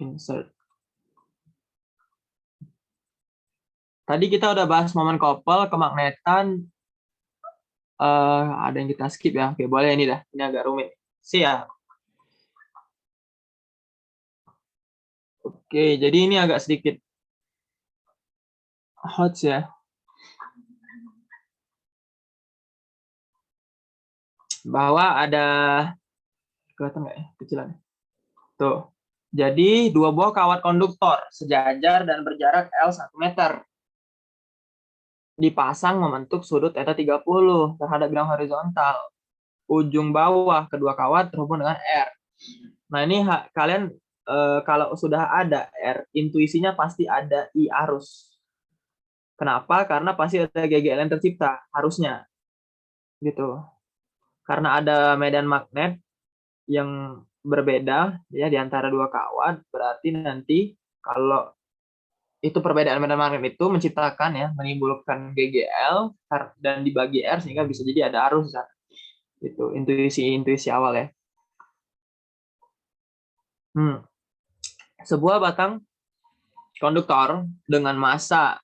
Speaker 1: Insert. Tadi kita udah bahas momen couple, kemagnetan. Ada yang kita skip ya. Oke, boleh ini dah. Ini agak rumit. Siap. Oke, jadi ini agak sedikit hot ya. Bahwa ada kelihatan nggak ya kecilan. Tuh. Jadi dua buah kawat konduktor sejajar dan berjarak L 1 meter. Dipasang membentuk sudut theta 30 terhadap bidang horizontal. Ujung bawah kedua kawat terhubung dengan R. Nah, ini kalian kalau sudah ada R, intuisinya pasti ada I arus. Kenapa? Karena pasti ada GGLN tercipta, harusnya. Gitu. Karena ada medan magnet yang berbeda ya di antara dua kawat, berarti nanti kalau itu perbedaan medan magnet itu menciptakan ya, menimbulkan GGL dan dibagi R sehingga bisa jadi ada arus. Itu intuisi awal ya. Sebuah batang konduktor dengan massa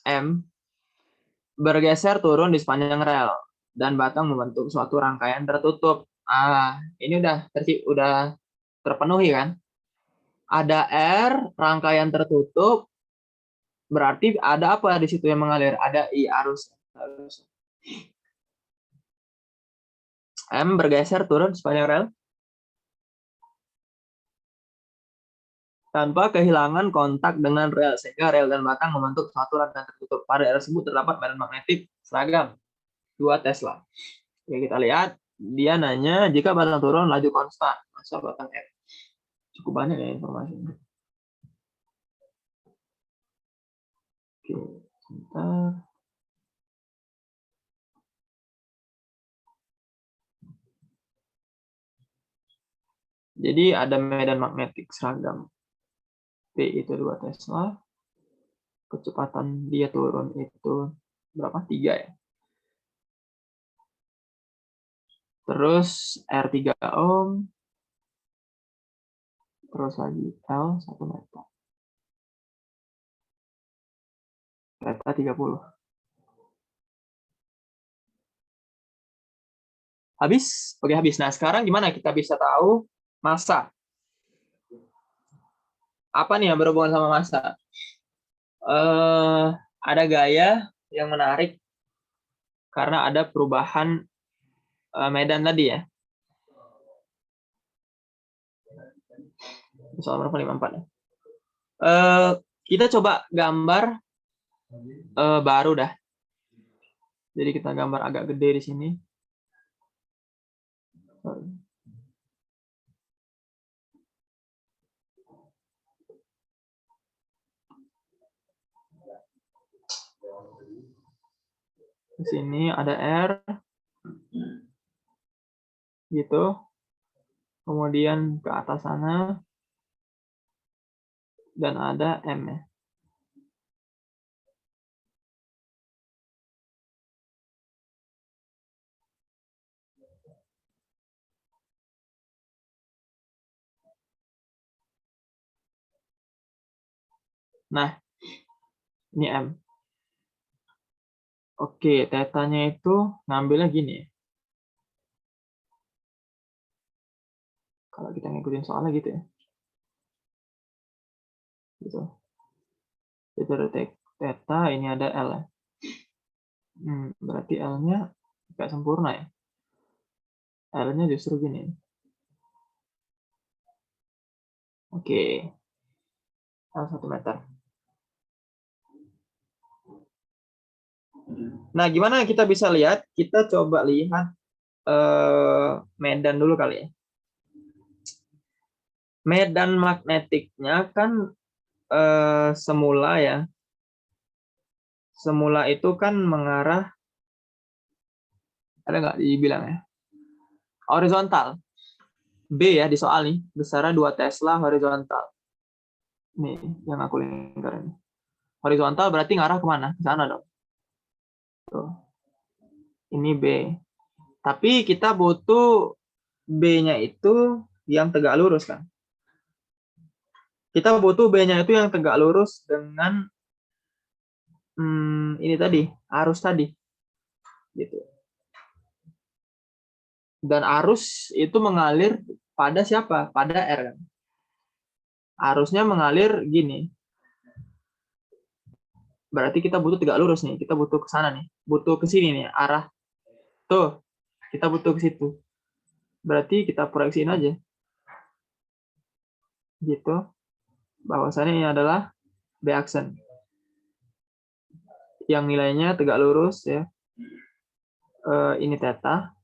Speaker 1: M bergeser turun di sepanjang rel dan batang membentuk suatu rangkaian tertutup. Ini udah terpenuhi kan? Ada R, rangkaian tertutup, berarti ada apa di situ yang mengalir? Ada I arus. M bergeser turun sepanjang rel tanpa kehilangan kontak dengan rel, sehingga rel dan batang membentuk suatu rangkaian tertutup. Pada rel tersebut terdapat medan magnetik seragam 2 Tesla. Ya, kita lihat, dia nanya jika batang turun laju konstan, masa batang R. Cukup banyak ya informasinya. Oke, sebentar. Jadi ada medan magnetik seragam. P itu 2 Tesla. Kecepatan dia turun itu berapa? 3 ya. Terus R3 ohm. Terus lagi L 1 meter. Theta 30. Habis? Oke, habis. Nah, sekarang gimana kita bisa tahu massa? Apa nih yang berhubungan sama massa? Ada gaya yang menarik karena ada perubahan medan tadi ya. Soal berapa? 54 ya. Kita coba gambar baru dah. Jadi kita gambar agak gede di sini. Sorry. Di sini ada R, gitu. Kemudian ke atas sana, dan ada M ya. Nah, ini M. Oke, tetanya itu ngambilnya gini ya. Kalau kita ngikutin soalnya gitu ya. Gitu. Itu ada theta, ini ada L ya. Berarti L-nya nggak sempurna ya. L-nya justru gini. Oke. L 1 meter. Nah, gimana kita bisa lihat? Kita coba lihat medan dulu kali ya. Medan magnetiknya kan semula ya. Semula itu kan mengarah, ada nggak dibilang ya? Horizontal. B ya di soal nih, besarnya 2 Tesla horizontal. Nih, yang aku lingkarin. Horizontal berarti ngarah kemana? Ke sana dong. Tuh. Ini B. Tapi kita butuh B-nya itu yang tegak lurus kan? Kita butuh B-nya itu yang tegak lurus dengan ini tadi, arus tadi. Gitu. Dan arus itu mengalir pada siapa? Pada R kan? Arusnya mengalir gini. Berarti kita butuh tegak lurus nih. Kita butuh ke sana nih. Butuh ke sini nih, arah. Tuh, kita butuh ke situ. Berarti kita proyeksiin aja. Gitu. Bahwasannya ini adalah B aksen. Yang nilainya tegak lurus ya. Ini theta.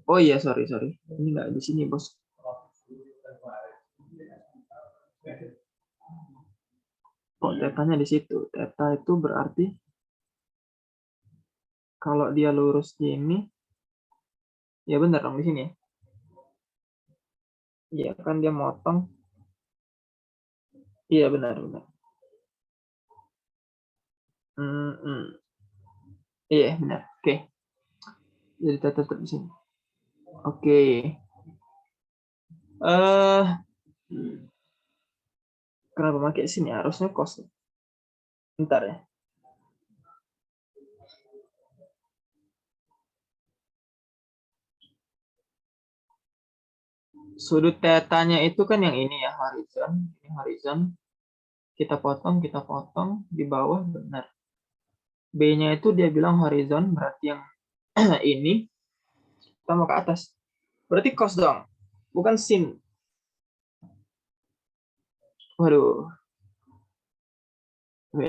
Speaker 1: Oh iya, sorry. Ini nggak di sini, bos. Kok tetanya di situ? Theta itu berarti kalau dia lurus gini, ya benar dong di sini ya. Iya kan dia motong. Iya benar. Iya benar. Oke. Jadi tetap di sini. Oke. Kenapa pakai sini? Harusnya cos. Bentar ya. Sudut tetanya itu kan yang ini ya, horizon. Ini horizon. Kita potong di bawah benar. B-nya itu dia bilang horizon, berarti yang ini kita mau ke atas. Berarti cos dong, bukan sin. Waduh.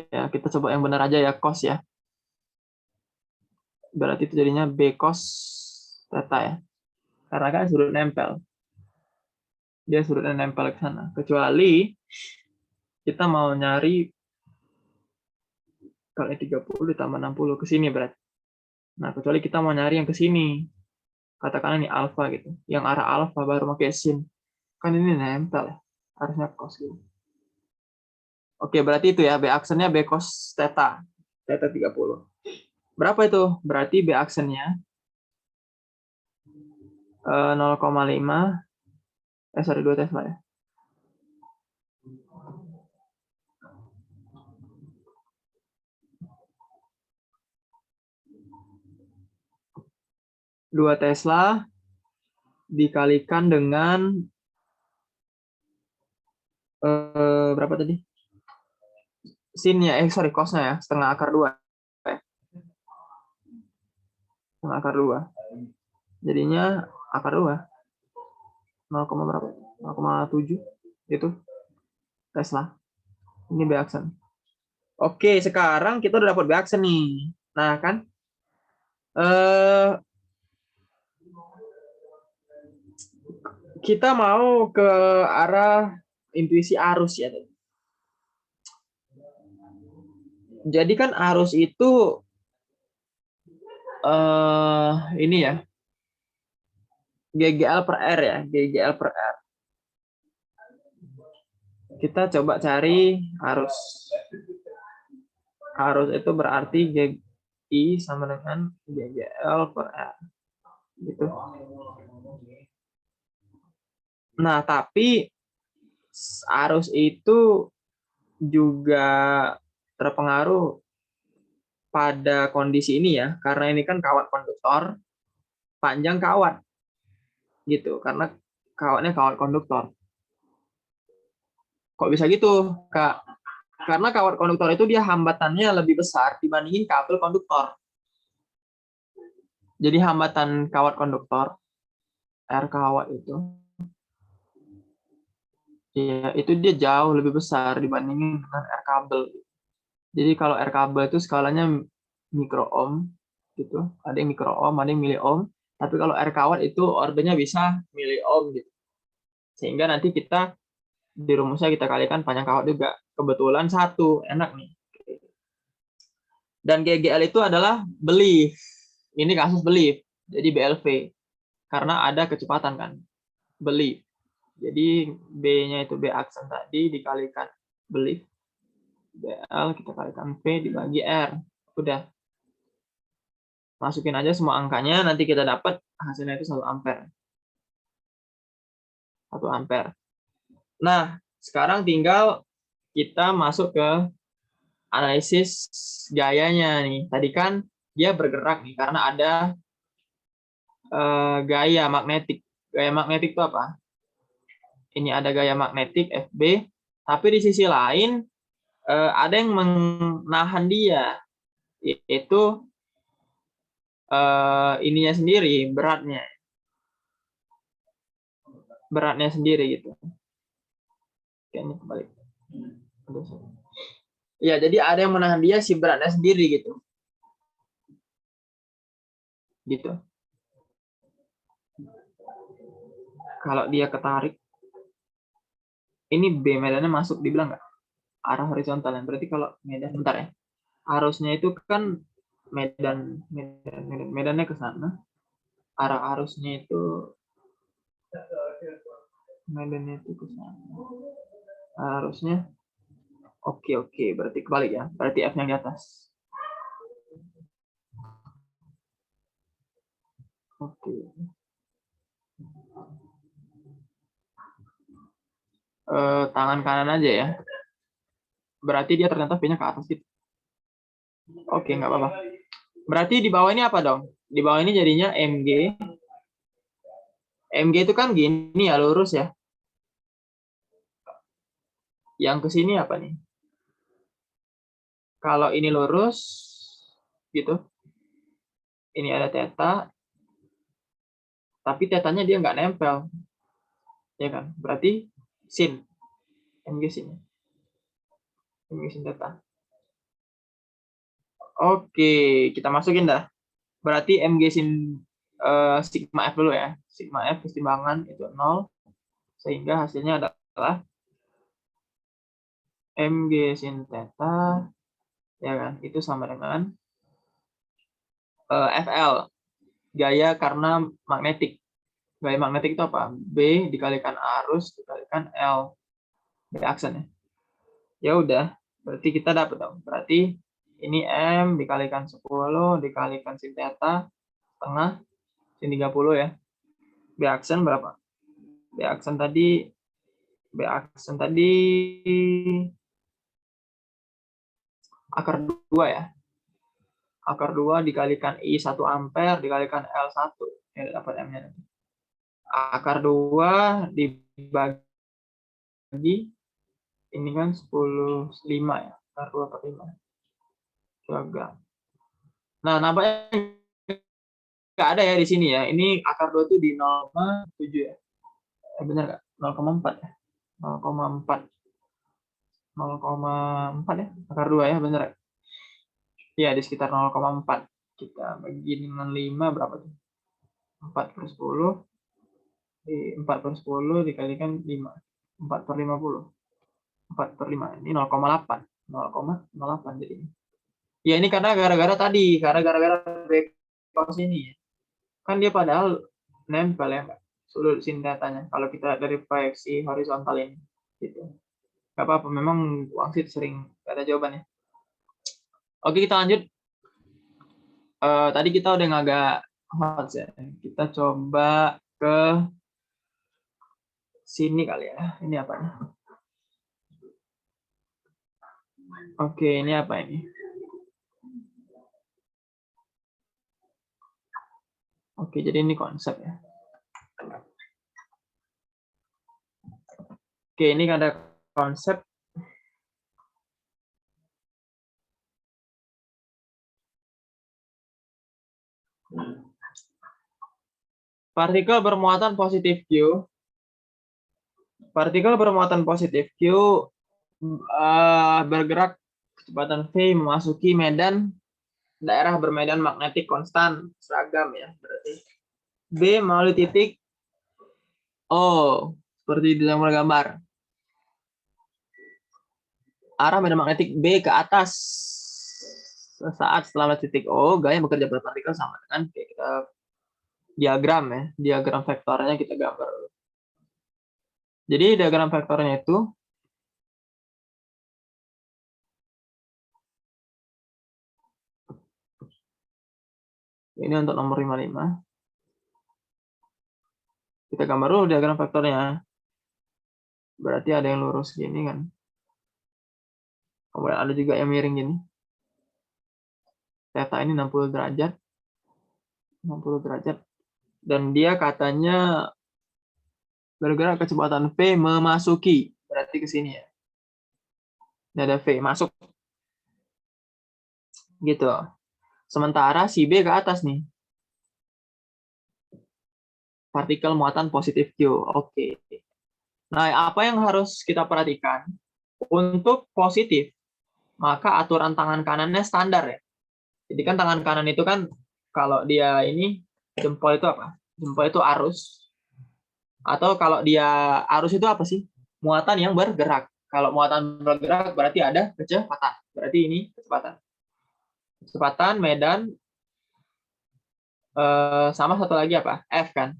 Speaker 1: Ya, kita coba yang benar aja ya, cos ya. Berarti itu jadinya B cos theta ya. Karena kan sudut nempel. Dia sudutnya nempel ke sana. Kecuali kita mau nyari kali 30 ditambah 60 ke sini berarti. Nah, kecuali kita mau nyari yang ke sini. Katakanlah ini alfa gitu. Yang arah alfa baru pakai sin. Kan ini nempel ya. Harusnya cos gitu. Oke, berarti itu ya. B aksennya B cos theta. Theta 30. Berapa itu? Berarti B aksennya 0,5. Sorry, 2 Tesla ya. Dua Tesla dikalikan dengan berapa tadi? Sinnya, sorry, cosnya ya, setengah akar 2. Setengah akar 2. Jadinya akar 2. 0, berapa? 0,7 itu Tesla. Ini B aksen. Oke, sekarang kita udah dapat B aksen nih. Nah, kan kita mau ke arah intuisi arus ya. Jadi kan arus itu ini ya, GGL per R ya, GGL per R. Kita coba cari arus. Arus itu berarti GI sama dengan GGL per R. Gitu. Nah, tapi arus itu juga terpengaruh pada kondisi ini ya, karena ini kan kawat konduktor, panjang kawat. Gitu, karena kawatnya kawat konduktor. Kok bisa gitu, Kak? Karena kawat konduktor itu dia hambatannya lebih besar dibandingin kabel konduktor. Jadi hambatan kawat konduktor, R kawat itu, ya itu dia jauh lebih besar dibandingin dengan R kabel. Jadi kalau R kabel itu skalanya mikro ohm, gitu. Ada yang mikro ohm, ada yang mili ohm. Tapi kalau R kawat itu ordernya bisa mili ohm, gitu. Sehingga nanti kita di rumusnya kita kalikan panjang kawat juga. Kebetulan 1, enak nih. Dan GGL itu adalah belief. Ini kasus belief. Jadi BLV. Karena ada kecepatan kan. Belief. Jadi B-nya itu B aksen tadi dikalikan belief. BL kita kalikan V dibagi R. Udah. Masukin aja semua angkanya, nanti kita dapat hasilnya itu 1 ampere. 1 ampere. Nah, sekarang tinggal kita masuk ke analisis gayanya nih. Tadi kan dia bergerak nih karena ada gaya magnetik. Gaya magnetik itu apa? Ini ada gaya magnetik FB, tapi di sisi lain ada yang menahan dia, yaitu ininya sendiri, beratnya sendiri gitu. Oke, ini kembali. Ya, jadi ada yang menahan dia si beratnya sendiri gitu. Gitu. Kalau dia ketarik, ini B medannya masuk, dibilang nggak? Arah horizontal. Berarti kalau medan, bentar ya. Arusnya itu kan medannya ke sana. Arah arusnya itu medannya itu ke sana. Arusnya oke, berarti kebalik ya. Berarti F-nya di atas. Oke. Tangan kanan aja ya. Berarti dia ternyata V-nya ke atas gitu. Oke, nggak apa-apa. Berarti di bawah ini apa dong? Di bawah ini jadinya MG. MG itu kan gini ya, lurus ya. Yang ke sini apa nih? Kalau ini lurus, gitu. Ini ada theta, tapi tetanya dia nggak nempel. Ya kan? Berarti sin. MG sin. MG sin theta. Oke, kita masukin dah. Berarti MG sin sigma F dulu ya. Sigma F kesetimbangan itu 0. Sehingga hasilnya adalah MG sin theta, ya kan? Itu sama dengan FL, gaya karena magnetik. Gaya magnetik itu apa? B dikalikan arus dikalikan L. B aksen ya. Ya udah, berarti kita dapat dong. Berarti ini M dikalikan 10 dikalikan sin theta setengah sin 30 ya. B aksen berapa? B aksen tadi akar 2 ya. Akar 2 dikalikan I 1 ampere dikalikan L1. Ya dapat M-nya. Akar 2 dibagi ini kan 10/5 ya. Akar 2/5 kilogram. Nah, nampaknya nggak ada ya di sini ya. Ini akar 2 itu di 0,7 ya. Benar nggak? 0,4 ya. 0,4. 0,4 ya. Akar 2 ya, bener ya? Iya, di sekitar 0,4. Kita bagi dengan 5 berapa tuh? 4/10. 4/10 dikalikan 5. 4/50. 4/5. Ini 0,8. 0,08 jadi. Ya ini karena gara-gara tadi, karena gara-gara break cos ini. Kan dia padahal nempel ya, Mbak, sudut sintetanya. Kalau kita dari proyeksi horizontal ini, gitu. Gak apa-apa, memang wangsit sering gak ada jawabannya. Oke, kita lanjut. Tadi kita udah agak hot ya. Kita coba ke sini kali ya. Ini apa nih? Oke, ini apa ini? Oke, jadi ini konsep ya. Oke, ini ada konsep. Partikel bermuatan positif Q. Partikel bermuatan positif Q bergerak kecepatan V memasuki medan daerah bermedan magnetik konstan seragam ya, berarti B melalui titik O seperti di dalam gambar. Arah medan magnetik B ke atas. Saat setelah titik O, gaya bekerja pada partikel sama dengan kayak kita diagram ya, diagram vektornya kita gambar. Jadi diagram vektornya itu ini untuk nomor 55. Kita gambar dulu diagram vektornya. Berarti ada yang lurus gini kan. Kemudian ada juga yang miring gini. Theta ini 60 derajat. 60 derajat. Dan dia katanya bergerak kecepatan V memasuki. Berarti ke sini ya. Ini ada V masuk. Gitu. Sementara si B ke atas nih. Partikel muatan positif Q. Oke. Nah, apa yang harus kita perhatikan? Untuk positif, maka aturan tangan kanannya standar ya. Jadi kan tangan kanan itu kan kalau dia ini jempol itu apa? Jempol itu arus. Atau kalau dia arus itu apa sih? Muatan yang bergerak. Kalau muatan bergerak berarti ada kecepatan. Berarti ini kecepatan. Kecepatan, medan, sama satu lagi apa? F kan.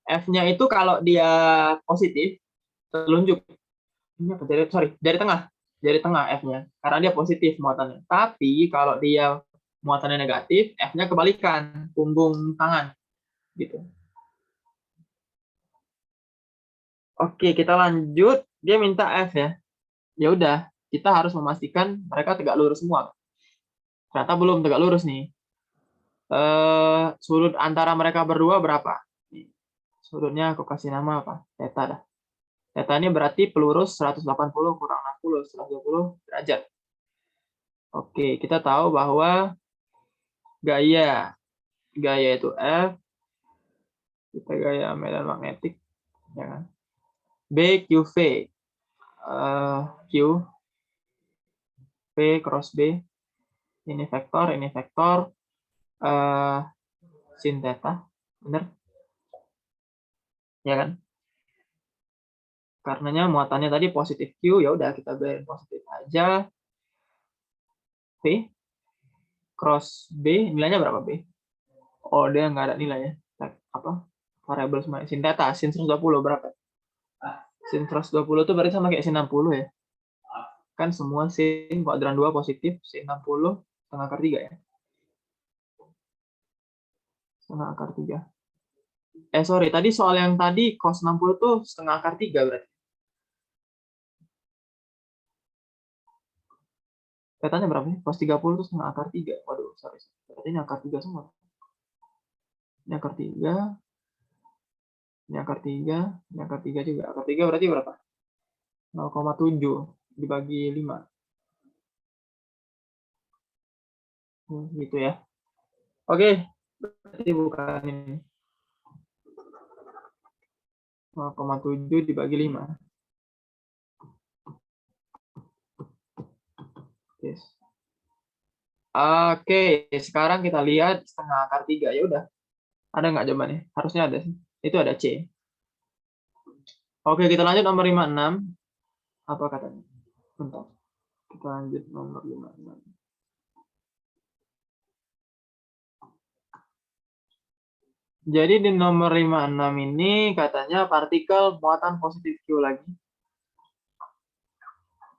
Speaker 1: F-nya itu kalau dia positif, telunjuk. Ini apa? Dari tengah. Dari tengah F-nya. Karena dia positif muatannya. Tapi kalau dia muatannya negatif, F-nya kebalikan. Punggung tangan. Gitu. Oke, kita lanjut. Dia minta F ya. Ya udah, kita harus memastikan mereka tegak lurus semua. Ternyata belum tegak lurus nih. Sudut antara mereka berdua berapa? Sudutnya aku kasih nama apa? Theta dah. Theta ini berarti pelurus 180 kurang 60, 120 derajat. Oke, kita tahu bahwa gaya itu F, kita gaya medan magnetik, ya kan? B, Q, V. Q, V cross B. Ini vektor, sin theta, bener? Ya kan? Karenanya muatannya tadi positif Q, ya udah kita biarin positif aja. V cross B, nilainya berapa B? Oh, dia nggak ada nilai ya. Apa? Variabel semua. Sin theta, sin 120 berapa? Sin 120 itu berarti sama kayak sin 60 ya. Kan semua sin kuadran 2 positif, sin 60 setengah akar 3 ya. Setengah akar 3. Sorry, tadi soal yang tadi cos 60 tuh setengah akar 3 berarti. Katanya berapa sih? Cos 30 itu setengah akar 3. Waduh, sorry. Berarti ini akar 3 semua. Ini akar 3. Ini akar 3. Ini akar 3 juga. Akar 3 berarti berapa? 0,7 dibagi 5. Gitu ya. Oke, berarti bukan ini. 0,7 dibagi 5. Yes. Oke, sekarang kita lihat setengah akar 3. Ya udah. Ada nggak jawabannya? Harusnya ada sih. Itu ada C. Oke, kita lanjut nomor 56. Apa katanya? Bentar. Kita lanjut nomor 56. Jadi di nomor 56 ini katanya partikel muatan positif Q lagi.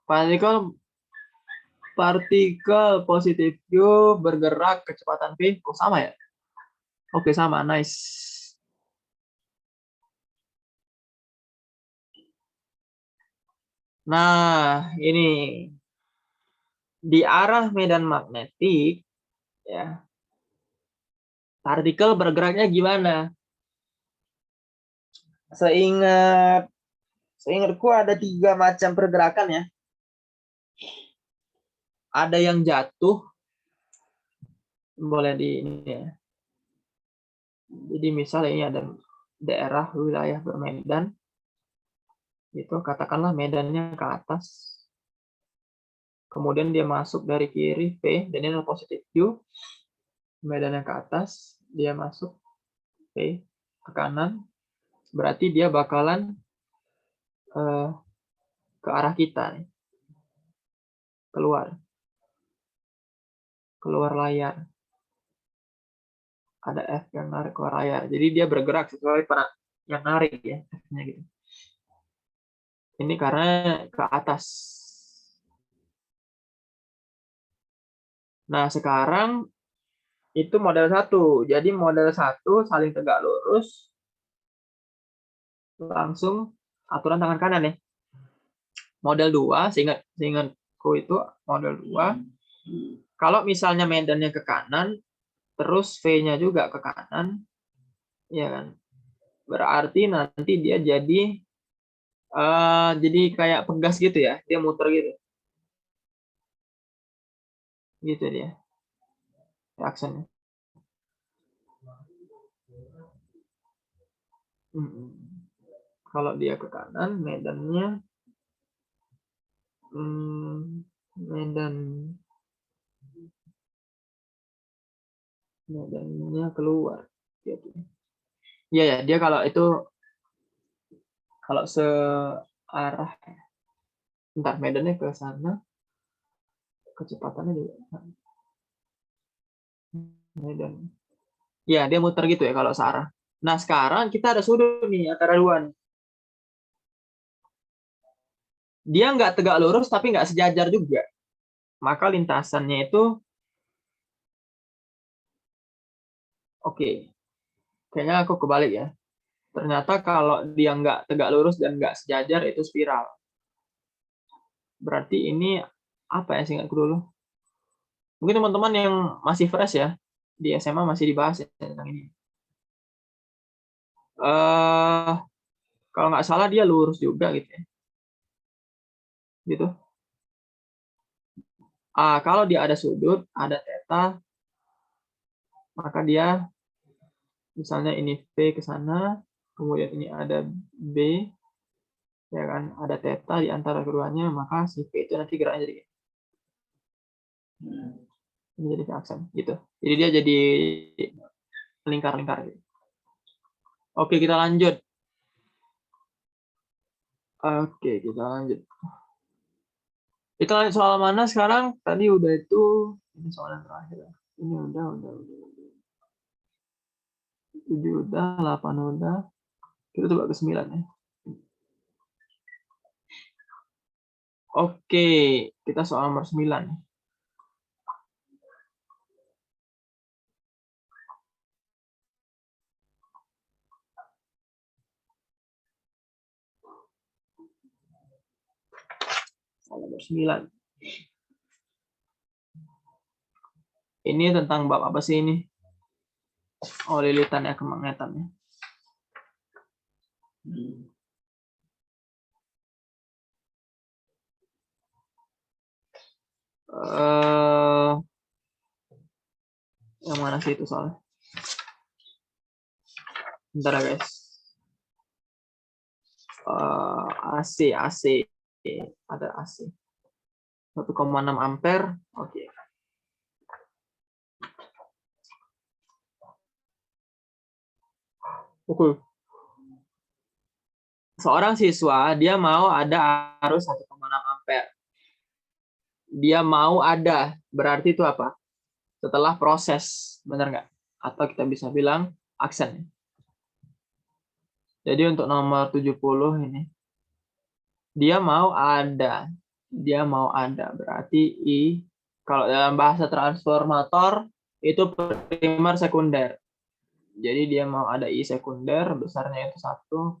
Speaker 1: Partikel positif Q bergerak kecepatan V. Oh, sama ya? Oke, sama. Nice. Nah, ini di arah medan magnetik, ya, partikel bergeraknya gimana? Seingatku ada 3 macam pergerakan ya. Ada yang jatuh, boleh di ini ya. Jadi misalnya ini ada daerah wilayah bermedan, itu katakanlah medannya ke atas, kemudian dia masuk dari kiri P, dan ini adalah positif Q, medannya ke atas, dia masuk P ke kanan, berarti dia bakalan ke arah kita nih, keluar layar. Ada F yang narik keluar layar. Jadi dia bergerak sesuai pada yang narik ya, F-nya gitu. Ini karena ke atas. Nah, sekarang itu model 1. Jadi model 1 saling tegak lurus, langsung aturan tangan kanan ya. Model 2, seingatku itu model 2. Kalau misalnya medannya ke kanan, terus V-nya juga ke kanan, ya kan? Berarti nanti dia jadi kayak pegas gitu ya, dia muter gitu. Gitu dia. Aksennya. Kalau dia ke kanan, medannya medannya keluar. Iya ya, dia kalau searah, bentar, medannya ke sana, kecepatannya juga medan. Ya, dia muter gitu ya kalau searah. Nah, sekarang kita ada sudut nih antara dua nih. Dia nggak tegak lurus tapi nggak sejajar juga. Maka lintasannya itu oke. Kayaknya aku kebalik ya. Ternyata kalau dia nggak tegak lurus dan nggak sejajar itu spiral. Berarti ini apa ya, seingatku dulu? Mungkin teman-teman yang masih fresh ya, di SMA masih dibahas ya tentang ini. Kalau nggak salah dia lurus juga gitu ya. Gitu. Kalau dia ada sudut, ada theta, maka dia misalnya ini V ke sana, kemudian ini ada B, ya kan, ada theta di antara keduanya, maka si V itu nanti geraknya jadi ini jadi aksen gitu. Jadi dia jadi lingkar-lingkar gitu. Oke, kita lanjut. Kita lanjut. Kita lanjut soal mana sekarang? Tadi udah itu, ini soal yang terakhir. Ini udah. 7 udah, 8 udah. Kita coba ke 9 ya. Oke, kita soal nomor 9. Soal nomor 9. Ini tentang bab apa sih ini? Lilitan ya, kemagnetannya. Yang mana sih itu soalnya? Bentar ya guys. AC. Ada AC. 1,6 ampere. Oke. Oke. Seorang siswa, dia mau ada arus 1,6 ampere. Dia mau ada, berarti itu apa? Setelah proses, benar nggak? Atau kita bisa bilang aksen. Jadi untuk nomor 70 ini, dia mau ada. Dia mau ada, berarti I. Kalau dalam bahasa transformator, itu primer sekunder. Jadi dia mau ada I sekunder, besarnya itu 1,6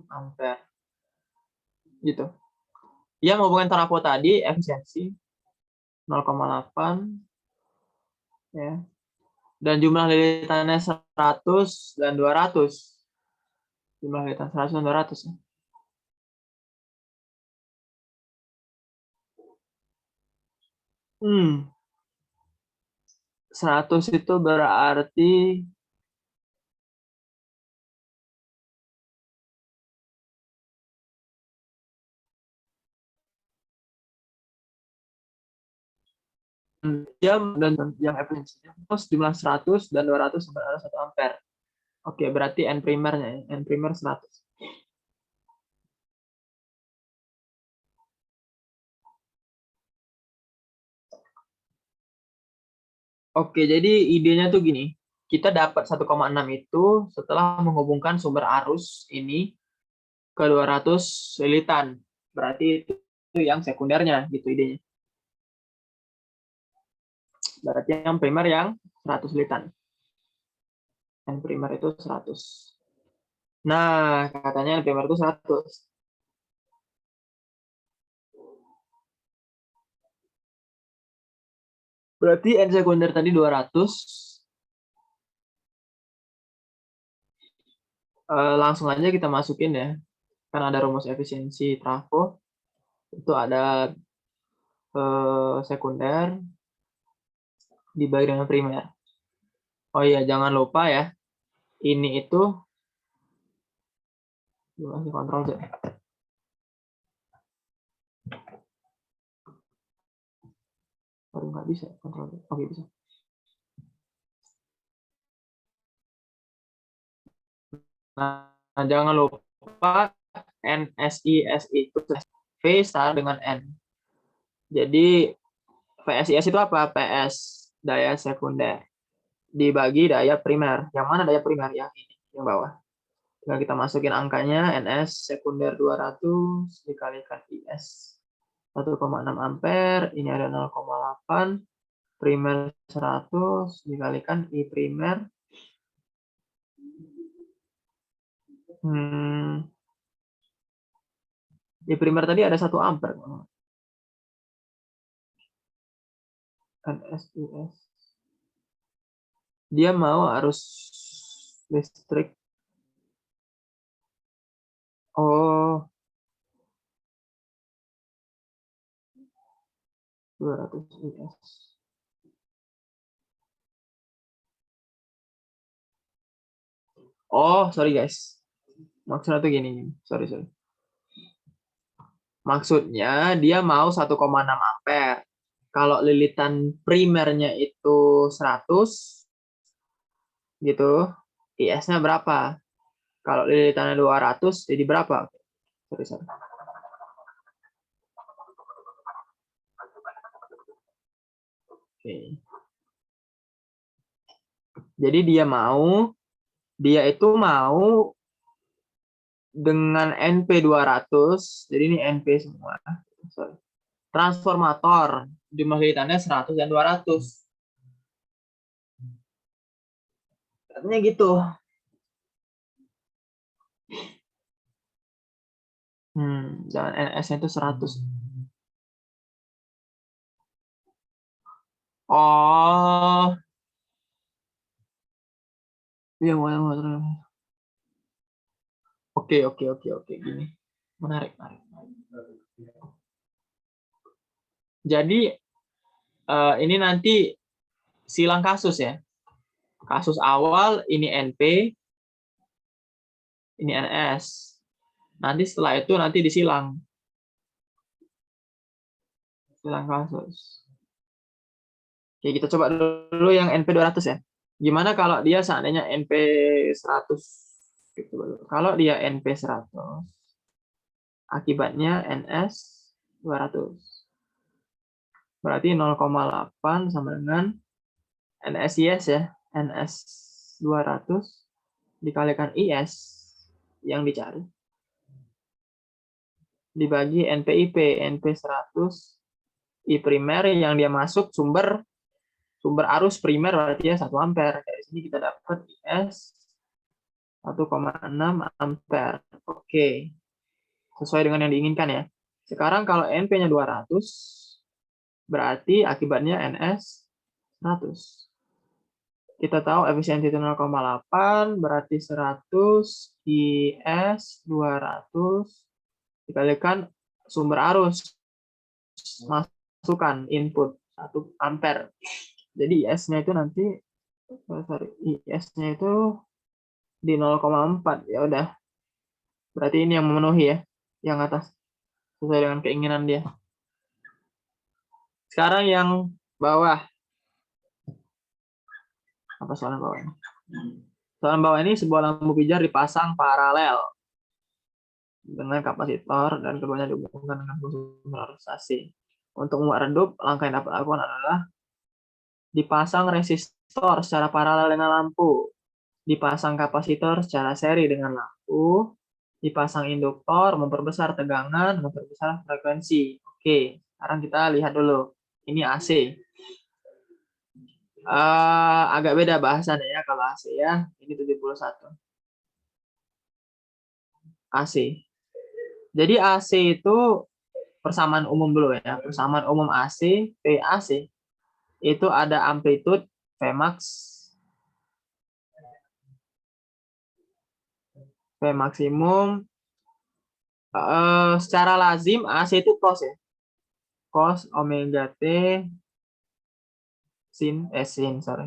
Speaker 1: ampere. Gitu. Dia menghubungkan trafo tadi, efisiensi 0,8. Ya. Dan jumlah lilitannya 100 dan 200. Jumlah lilitan 100 dan 200. Ya. Hmm. 100 itu berarti jam dan yang efisiensinya jumlah 100 dan 200 ada 1 ampere. Oke, berarti N primernya ya. N primer 100. Oke, jadi idenya tuh gini. Kita dapat 1,6 itu setelah menghubungkan sumber arus ini ke 200 lilitan. Berarti itu yang sekundernya gitu idenya. Berarti yang primer yang 100 lilitan. Yang primer itu 100. Nah, katanya yang primer itu 100. Berarti N sekunder tadi 200. Langsung aja kita masukin ya. Kan ada rumus efisiensi trafo. Itu ada sekunder dibagi dengan primer. Oh iya, jangan lupa ya. Ini itu masih kontrol Z. Baru nggak bisa kontrol Z. Oke, bisa. Nah, jangan lupa NSIS itu V setara dengan N. Jadi PSIS itu apa? PS, daya sekunder. Dibagi daya primer. Yang mana daya primer? Yang ini, yang bawah. Tinggal kita masukin angkanya, NS sekunder 200 dikalikan IS 1,6 ampere, ini ada 0,8, primer 100 dikalikan I primer. I primer tadi ada 1 ampere. NSIS. Dia mau arus listrik. Oh, 200 IS. Oh, sorry guys. Maksudnya tuh gini. Sorry. Maksudnya dia mau 1,6 ampere. Kalau lilitan primernya itu 100, gitu, IS-nya berapa? Kalau lilitannya 200, jadi berapa? Sorry. Oke. Jadi dia itu mau dengan NP 200, jadi ini NP semua. Sorry. Transformator, jumlah lilitannya 100 dan 200. Katanya gitu. Dan NS-nya itu 100. Oh. Iya, mau. Oke, gini. Menarik. Jadi ini nanti silang kasus ya. Kasus awal ini NP, ini NS. Nanti setelah itu nanti disilang. Silang kasus. Oke, kita coba dulu yang NP 200 ya. Gimana kalau dia seandainya NP 100? Gitu. Kalau dia NP 100, akibatnya NS 200. Berarti 0,8 sama dengan NSIS ya. NS 200 dikalikan IS yang dicari. Dibagi NPIP, NP 100, I primer yang dia masuk sumber arus primer berarti ya 1 ampere. Dari sini kita dapat IS 1,6 ampere. Oke. Sesuai dengan yang diinginkan ya. Sekarang kalau NP-nya 200, berarti akibatnya NS 100. Kita tahu efisiensi itu 0,8, berarti 100 IS 200 dikalikan sumber arus masukan input 1 ampere. Jadi IS-nya itu nanti IS-nya itu di 0,4. Ya udah. Berarti ini yang memenuhi ya, yang atas sesuai dengan keinginan dia. Sekarang yang bawah. Apa soalan bawah ini? Soalan bawah ini sebuah lampu pijar dipasang paralel dengan kapasitor dan keduanya dihubungkan dengan sumber arus AC. Untuk membuat redup, langkah yang dapat dilakukan adalah dipasang resistor secara paralel dengan lampu, dipasang kapasitor secara seri dengan lampu, dipasang induktor, memperbesar tegangan, memperbesar frekuensi. Oke, sekarang kita lihat dulu. Ini AC. Agak beda bahasannya ya kalau AC ya. Ini 71. AC. Jadi AC itu persamaan umum dulu ya. Persamaan umum AC, PAC. Itu ada amplitude Vmax, V maksimum. Secara lazim AC itu cos ya. Cos omega T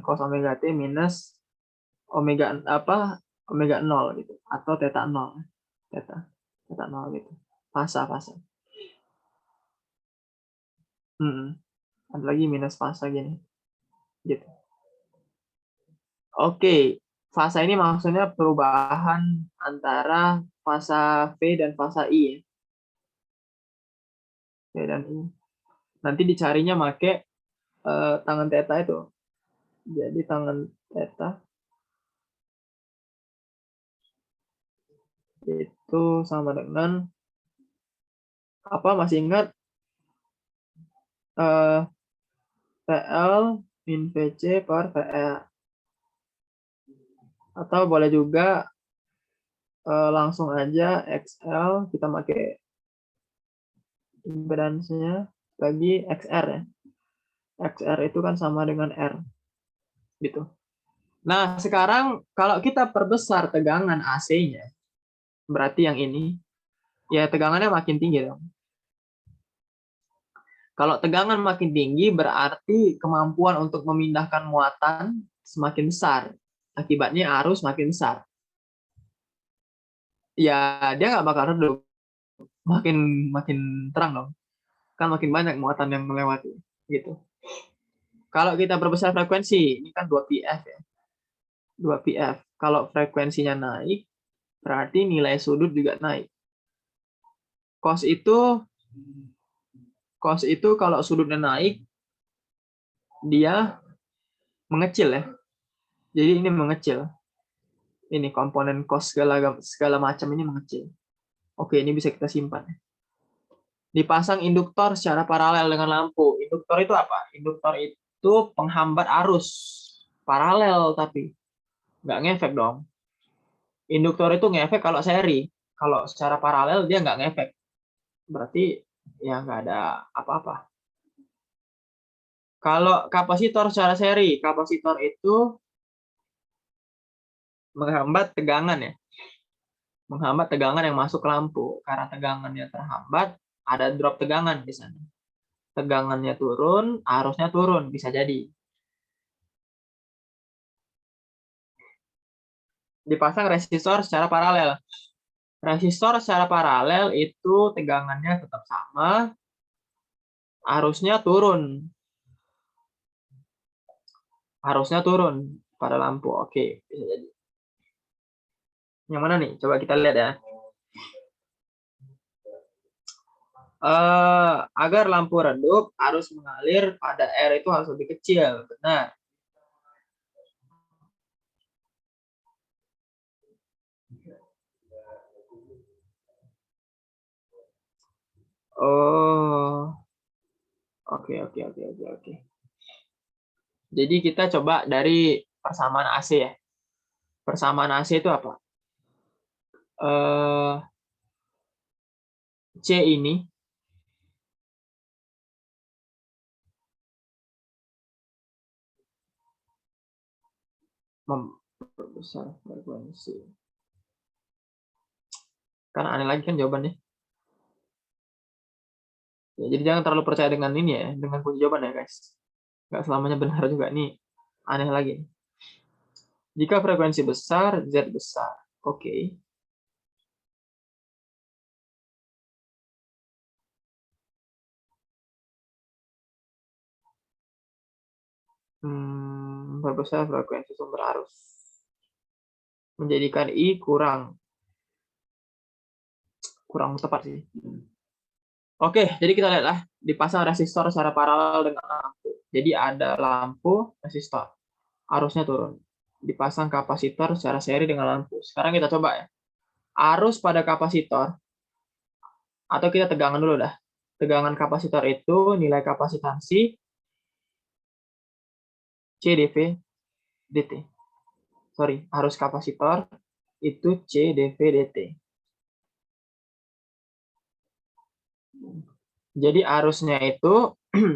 Speaker 1: cos omega T minus omega 0 gitu atau theta 0. Theta 0 gitu. Fasa. Ada lagi minus fasa gini. Gitu. Oke, fasa ini maksudnya perubahan antara fasa V dan fasa I. V dan I. Nanti dicarinya pakai tangan theta itu. Jadi tangan theta itu sama dengan apa, masih ingat VL min VC per VL. Atau boleh juga langsung aja XL kita pakai impedansnya bagi XR ya. XR itu kan sama dengan R. Gitu. Nah, sekarang kalau kita perbesar tegangan AC-nya, berarti yang ini, ya tegangannya makin tinggi dong. Kalau tegangan makin tinggi, berarti kemampuan untuk memindahkan muatan semakin besar. Akibatnya arus makin besar. Ya, dia nggak bakal redup. Makin terang dong. Kan makin banyak muatan yang melewati. Gitu. Kalau kita perbesar frekuensi, ini kan 2PF ya. 2PF. Kalau frekuensinya naik, berarti nilai sudut juga naik. Cos itu kalau sudutnya naik, dia mengecil ya. Jadi ini mengecil. Ini komponen cos segala macam ini mengecil. Oke, ini bisa kita simpan. Dipasang induktor secara paralel dengan lampu. Induktor itu apa? Induktor itu penghambat arus. Paralel tapi. Nggak ngefek dong. Induktor itu ngefek kalau seri. Kalau secara paralel dia nggak ngefek. Berarti ya nggak ada apa-apa. Kalau kapasitor secara seri, kapasitor itu menghambat tegangan ya. Menghambat tegangan yang masuk ke lampu. Karena tegangannya terhambat, ada drop tegangan di sana. Tegangannya turun, arusnya turun, bisa jadi. Dipasang resistor secara paralel. Resistor secara paralel itu tegangannya tetap sama, arusnya turun. Harusnya turun pada lampu. Oke, bisa jadi. Yang mana nih? Coba kita lihat ya. Agar lampu redup, arus mengalir pada R itu harus lebih kecil. Benar. Oh, oke. Jadi kita coba dari persamaan AC ya. Persamaan AC itu apa? C ini membesar frekuensi. Karena aneh lagi kan jawabannya. Ya, jadi jangan terlalu percaya dengan ini ya, dengan kunci jawaban ya guys. Nggak selamanya benar juga nih. Aneh lagi. Jika frekuensi besar, Z besar. Oke. Perbesar frekuensi sumber arus. Menjadikan I kurang tepat sih. Oke, jadi kita lihatlah dipasang resistor secara paralel dengan lampu. Jadi ada lampu, resistor. Arusnya turun. Dipasang kapasitor secara seri dengan lampu. Sekarang kita coba ya. Arus pada kapasitor, atau kita tegangan dulu dah. Tegangan kapasitor itu nilai kapasitansi C dV dt. Sorry, arus kapasitor itu C dV dt. Jadi arusnya itu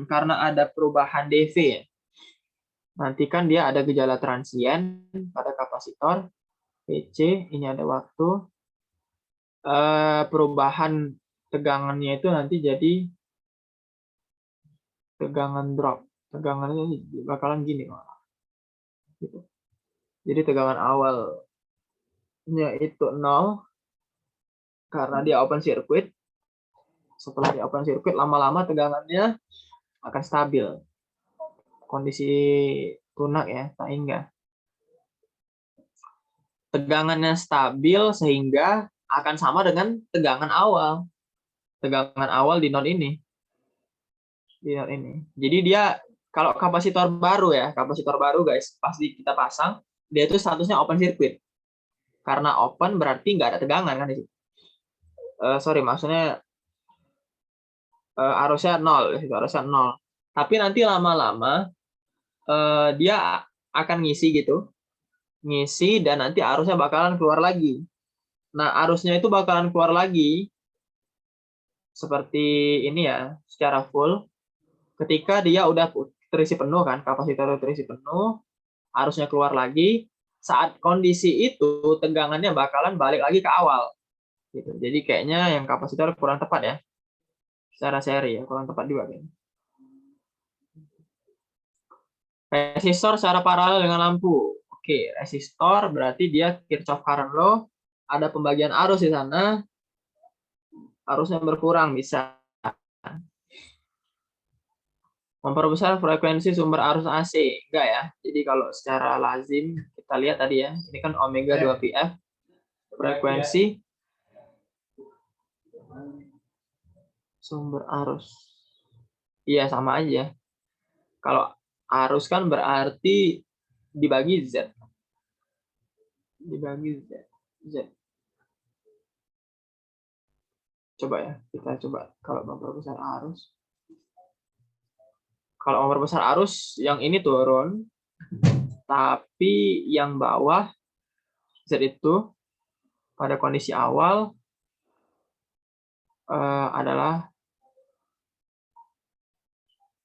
Speaker 1: karena ada perubahan dV ya. Nanti kan dia ada gejala transien pada kapasitor PC, ini ada waktu. Perubahan tegangannya itu nanti jadi tegangan drop. Tegangannya bakalan gini. Gitu. Jadi tegangan awalnya itu 0 karena dia open circuit. Setelah dia open circuit, lama-lama tegangannya akan stabil. Kondisi tunak ya, tak hingga. Tegangannya stabil sehingga akan sama dengan tegangan awal. Tegangan awal di node ini. Di node ini. Jadi dia kalau kapasitor baru ya, kapasitor baru guys, pasti kita pasang, dia itu statusnya open circuit. Karena open berarti nggak ada tegangan kan di situ. Sorry, maksudnya arusnya 0, arusnya 0. Tapi nanti lama-lama dia akan ngisi gitu. Ngisi dan nanti arusnya bakalan keluar lagi. Nah, arusnya itu bakalan keluar lagi seperti ini ya, secara full. Ketika dia udah terisi penuh kan, kapasitor terisi penuh, arusnya keluar lagi. Saat kondisi itu tegangannya bakalan balik lagi ke awal. Gitu. Jadi kayaknya yang kapasitor kurang tepat ya. Secara seri ya, kurang tepat juga kayaknya. Resistor secara paralel dengan lampu. Oke, resistor berarti dia Kirchhoff current law, ada pembagian arus di sana, arusnya berkurang bisa. Memperbesar frekuensi sumber arus AC, enggak ya. Jadi kalau secara lazim kita lihat tadi ya, ini kan omega 2πf frekuensi sumber arus. Iya sama aja. Kalau arus kan berarti dibagi Z. Dibagi Z. Z. Coba ya, kita coba kalau memperbesar arus. Kalau memperbesar arus, yang ini turun, tapi yang bawah Z itu pada kondisi awal adalah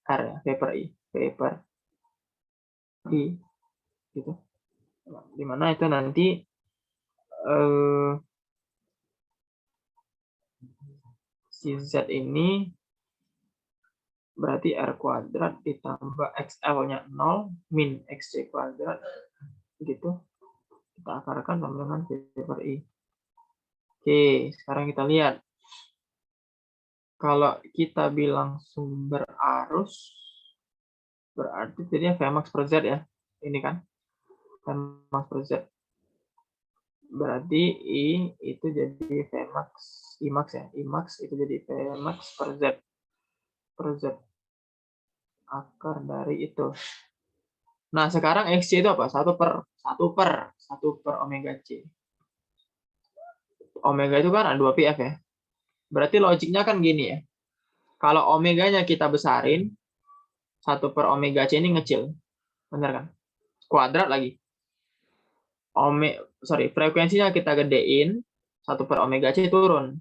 Speaker 1: R ya, V per I, gitu. Dimana itu nanti si Z ini berarti R kuadrat ditambah XL-nya 0 min XC kuadrat gitu. Kita akarkan sama dengan V per I. Oke, sekarang kita lihat. Kalau kita bilang sumber arus, berarti jadinya Vmax per Z ya. Ini kan, Vmax per Z. Berarti I itu jadi Vmax, Imax ya. Imax itu jadi Vmax per Z. Per Z. Akar dari itu. Nah, sekarang XC itu apa? 1 per omega C. Omega itu kan ada 2 PF ya. Berarti logiknya kan gini ya. Kalau omeganya kita besarin, 1 per omega C ini ngecil. Benar kan? Kuadrat lagi. Frekuensinya kita gedein, 1 per omega C turun.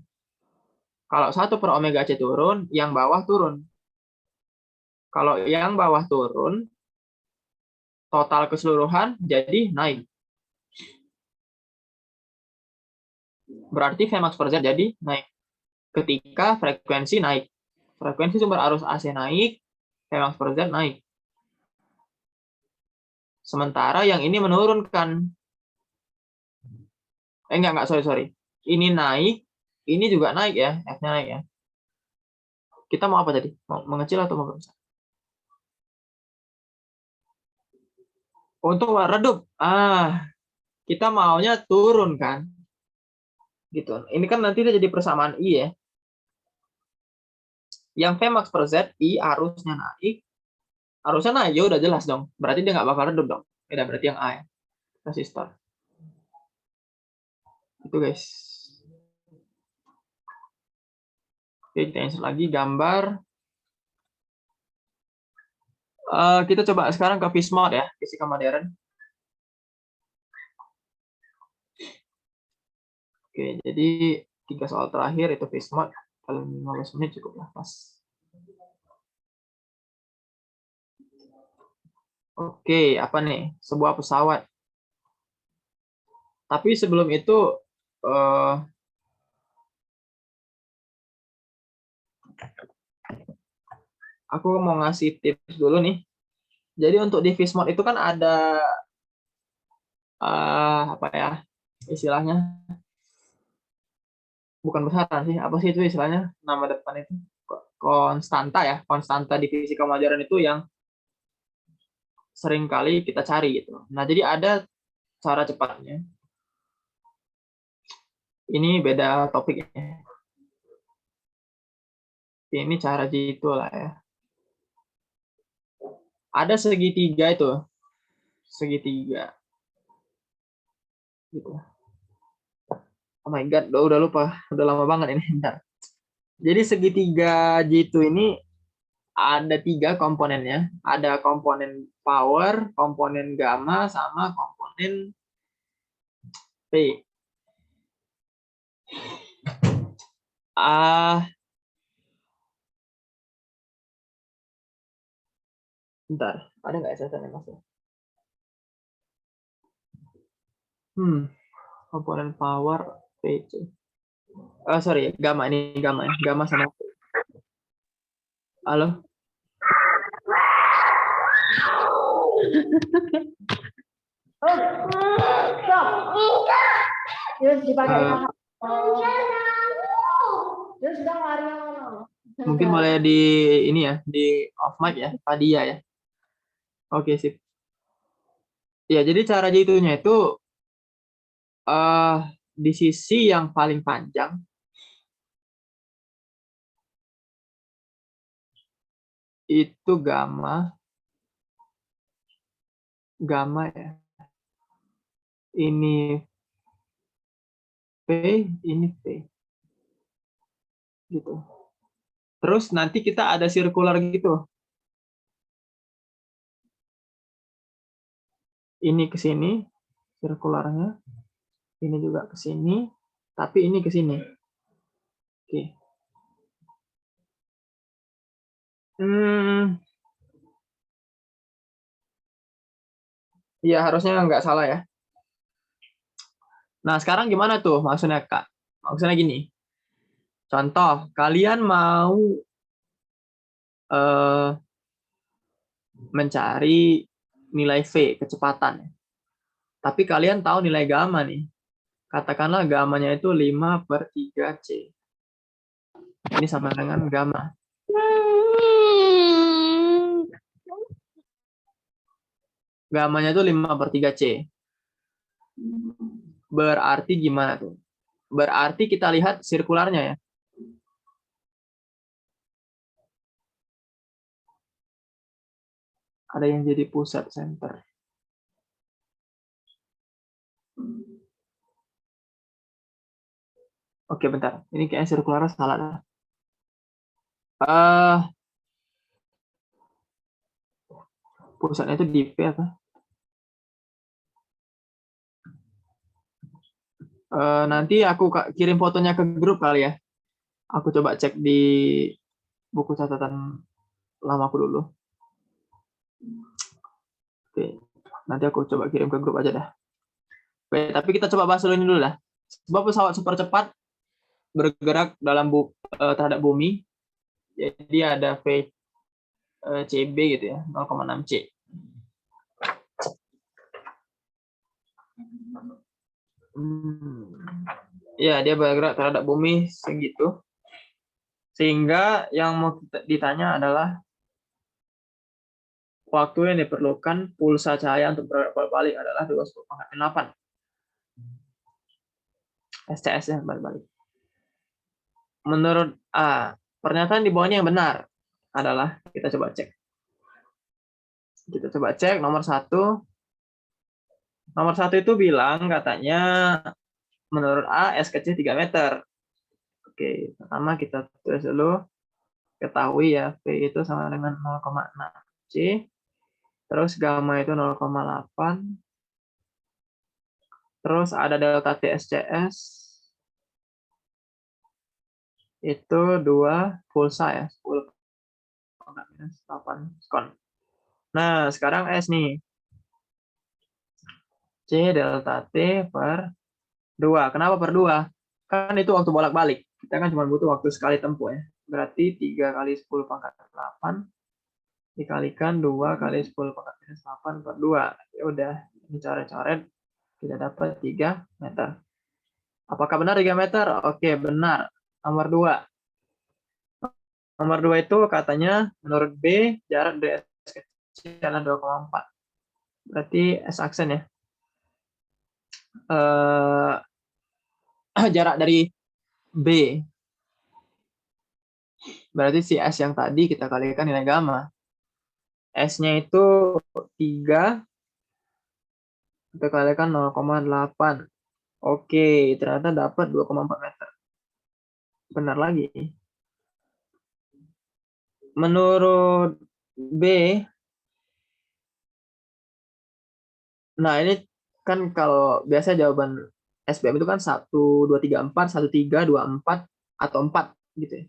Speaker 1: Kalau 1 per omega C turun, yang bawah turun. Kalau yang bawah turun, total keseluruhan jadi naik. Berarti Vmax per Z jadi naik. Ketika frekuensi naik. Frekuensi sumber arus AC naik, Vmax per Z naik. Sementara yang ini menurunkan. Enggak, sorry. Ini naik, ini juga naik ya, F-nya naik ya. Kita mau apa tadi? Mau mengecil atau mau membesar? Untuk redup. Kita maunya turun kan? Gitu. Ini kan nanti jadi persamaan I ya. Yang Vmax per Z, I arusnya naik. Arusnya naik, ya udah jelas dong. Berarti dia nggak bakal redup dong. Beda berarti yang A ya. Resistor. Itu guys. Oke, kita insert lagi gambar. Kita coba sekarang ke Vismod ya, fisika modern. Oke, jadi 3 soal terakhir itu Vismod. Kalau 15 menit cukup lah, pas. Oke, apa nih? Sebuah pesawat. Tapi sebelum itu, aku mau ngasih tips dulu nih. Jadi untuk di Vismod itu kan ada apa ya istilahnya? Bukan besaran sih, apa sih itu istilahnya? Nama depan itu konstanta ya, konstanta di fisika modern itu yang sering kali kita cari gitu. Nah, jadi ada cara cepatnya. Ini beda topiknya. Ini cara gitu lah ya. Ada segitiga itu. Segitiga. Gitu. Oh my god, udah lupa. Udah lama banget ini. Bentar. Jadi segitiga G2 ini ada 3 komponennya. Ada komponen power, komponen gamma, sama komponen P. Bentar, ada nggak SSN yang masuk? Komponen power PC. Sorry, gamma ini gamma ya. Gamma sama. Halo? Mungkin boleh di ini ya, di off mic ya, Padia ya. Oke, sip. Ya, jadi cara jahitunya itu di sisi yang paling panjang itu gamma ya. Ini P, ini P. Gitu. Terus nanti kita ada sirkular gitu. Ini ke sini sirkularnya. Ini juga ke sini, tapi ini ke sini. Oke. Ya, harusnya nggak salah ya. Nah, sekarang gimana tuh maksudnya, Kak? Maksudnya gini. Contoh, kalian mau mencari nilai V, kecepatan. Tapi kalian tahu nilai gamma nih. Katakanlah gamanya itu 5/3C. Ini sama dengan gamma. Gamanya itu 5/3C. Berarti gimana tuh? Berarti kita lihat sirkularnya ya. Ada yang jadi pusat center. Oke, bentar. Ini kayaknya sirkularnya salah. Pusatnya itu di P apa? Nanti aku kirim fotonya ke grup kali ya. Aku coba cek di buku catatan lamaku dulu. Oke, nanti aku coba kirim ke grup aja dah. Oke, tapi kita coba bahas dulu ini dulu lah. Sebab pesawat super cepat bergerak dalam terhadap bumi, jadi ada VCB gitu ya, 0,6C. Ya, dia bergerak terhadap bumi segitu. Sehingga yang mau ditanya adalah waktu yang diperlukan pulsa cahaya untuk berbalik adalah 2/10⁸. SCS ya, balik-balik. Menurut A, pernyataan di bawahnya yang benar adalah, kita coba cek. Kita coba cek nomor 1. Nomor 1 itu bilang katanya menurut A S kecil 3 meter. Oke, pertama kita tulis dulu. Ketahui ya, V itu sama dengan 0,6C. Terus gamma itu 0,8. Terus ada delta T SCS. Itu 2 pulsa ya, 10⁻8 sekon. Nah, sekarang S nih. C delta T per 2. Kenapa per 2? Kan itu waktu bolak-balik. Kita kan cuma butuh waktu sekali tempuh ya. Berarti 3 kali 10⁻8 dikalikan 2 kali 10⁻8 per 2. Ya udah, ini coret-coret, kita dapat 3 meter. Apakah benar 3 meter? Oke, benar. Nomor 2. Nomor 2 itu katanya menurut B jarak dari S kecil adalah 2,4. Berarti S aksen ya. Jarak dari B. Berarti si S yang tadi kita kalikan nilai gamma. S-nya itu 3, kita kalikan 0,8. Oke, ternyata dapat 2,4 meter. Benar lagi. Menurut B, nah ini kan kalau biasa jawaban SBM itu kan 1, 2, 3, 4, 1, 3, 2, 4, atau 4 gitu ya.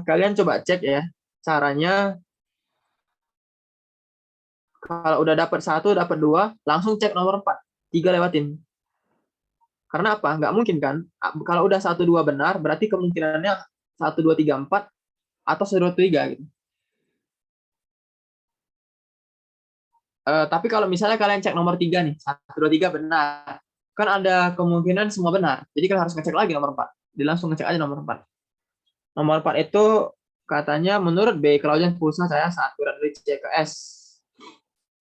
Speaker 1: Kalian coba cek ya, caranya kalau udah dapat 1, dapat 2, langsung cek nomor 4, 3 lewatin. Karena apa? Nggak mungkin kan? Kalau udah 1, 2 benar, berarti kemungkinannya 1, 2, 3, 4, atau 1, 2, 3 gitu. Tapi kalau misalnya kalian cek nomor 3 nih, 1, 2, 3 benar. Kan ada kemungkinan semua benar. Jadi kalian harus ngecek lagi nomor 4. Jadi langsung ngecek aja nomor 4. Nomor 4 itu katanya menurut B, kelaujan pulsa saya saat berat dari C ke S.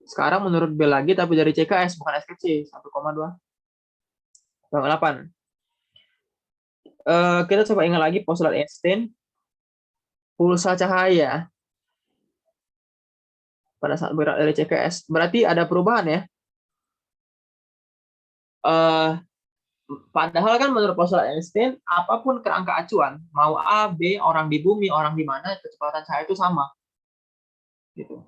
Speaker 1: Sekarang menurut B lagi, tapi dari C ke S, bukan S ke C, 1,2. Kita coba ingat lagi postulat Einstein. Pulsa cahaya pada saat berat dari C ke S. Berarti ada perubahan ya. Padahal kan menurut postulat Einstein, apapun kerangka acuan, mau A, B, orang di bumi, orang di mana, kecepatan cahaya itu sama. Gitu.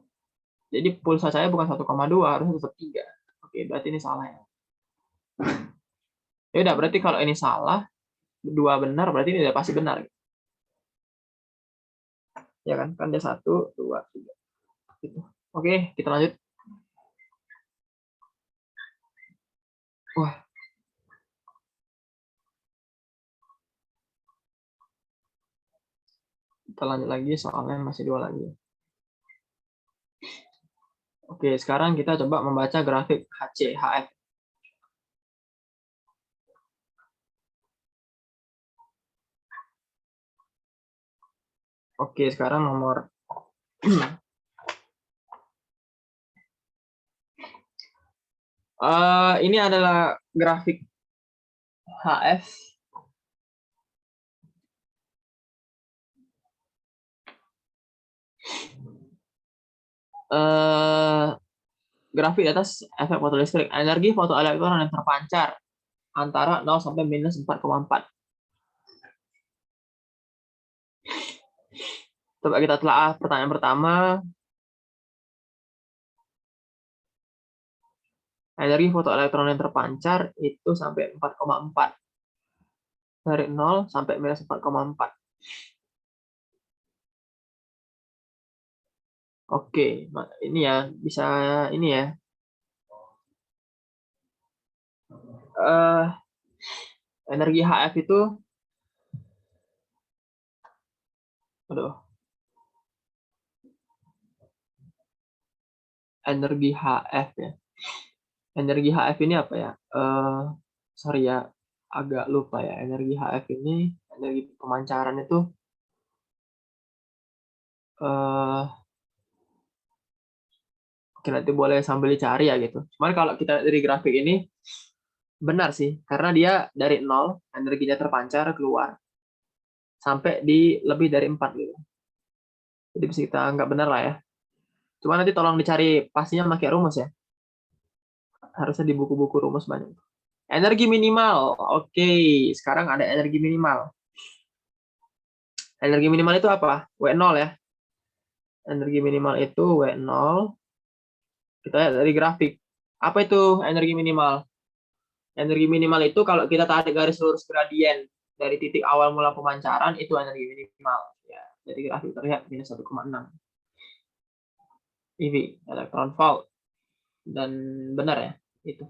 Speaker 1: Jadi pulsa cahaya bukan 1,2, harusnya tetap 3. Oke, berarti ini salah ya. Ya udah, berarti kalau ini salah, 2 benar, berarti ini udah pasti benar. Ya kan? Kan dia 1, 2, 3. Gitu. Oke, kita lanjut. Wah. Kita lanjut lagi, soalnya masih 2 lagi. Oke, sekarang kita coba membaca grafik HC, HF. Oke, sekarang nomor ini adalah grafik HF. Grafik di atas efek fotolistrik. Energi fotoelektron yang terpancar antara 0 sampai minus 4,4. Coba kita telah pertanyaan pertama. Energi fotoelektron yang terpancar itu sampai 4,4. Dari 0 sampai minus 4,4. Oke, ini ya, bisa ini ya. Energi HF itu, energi HF ya. Energi HF ini apa ya? Sorry ya, agak lupa ya. Energi HF ini, energi pemancaran itu oke, nanti boleh sambil dicari ya gitu. Cuman kalau kita dari grafik ini benar sih, karena dia dari 0 energinya terpancar keluar sampai di lebih dari 4 gitu. Jadi bisa kita anggap benar lah ya. Cuma nanti tolong dicari pastinya pakai rumus ya. Harusnya di buku-buku rumus banyak. Energi minimal. Oke, sekarang ada energi minimal. Energi minimal itu apa? W0 ya. Energi minimal itu W0. Kita lihat dari grafik. Apa itu energi minimal? Energi minimal itu kalau kita tarik garis lurus gradien dari titik awal mula pemancaran, itu energi minimal. Ya, jadi grafik terlihat minus 1,6. EV, elektron volt. Dan benar ya, itu.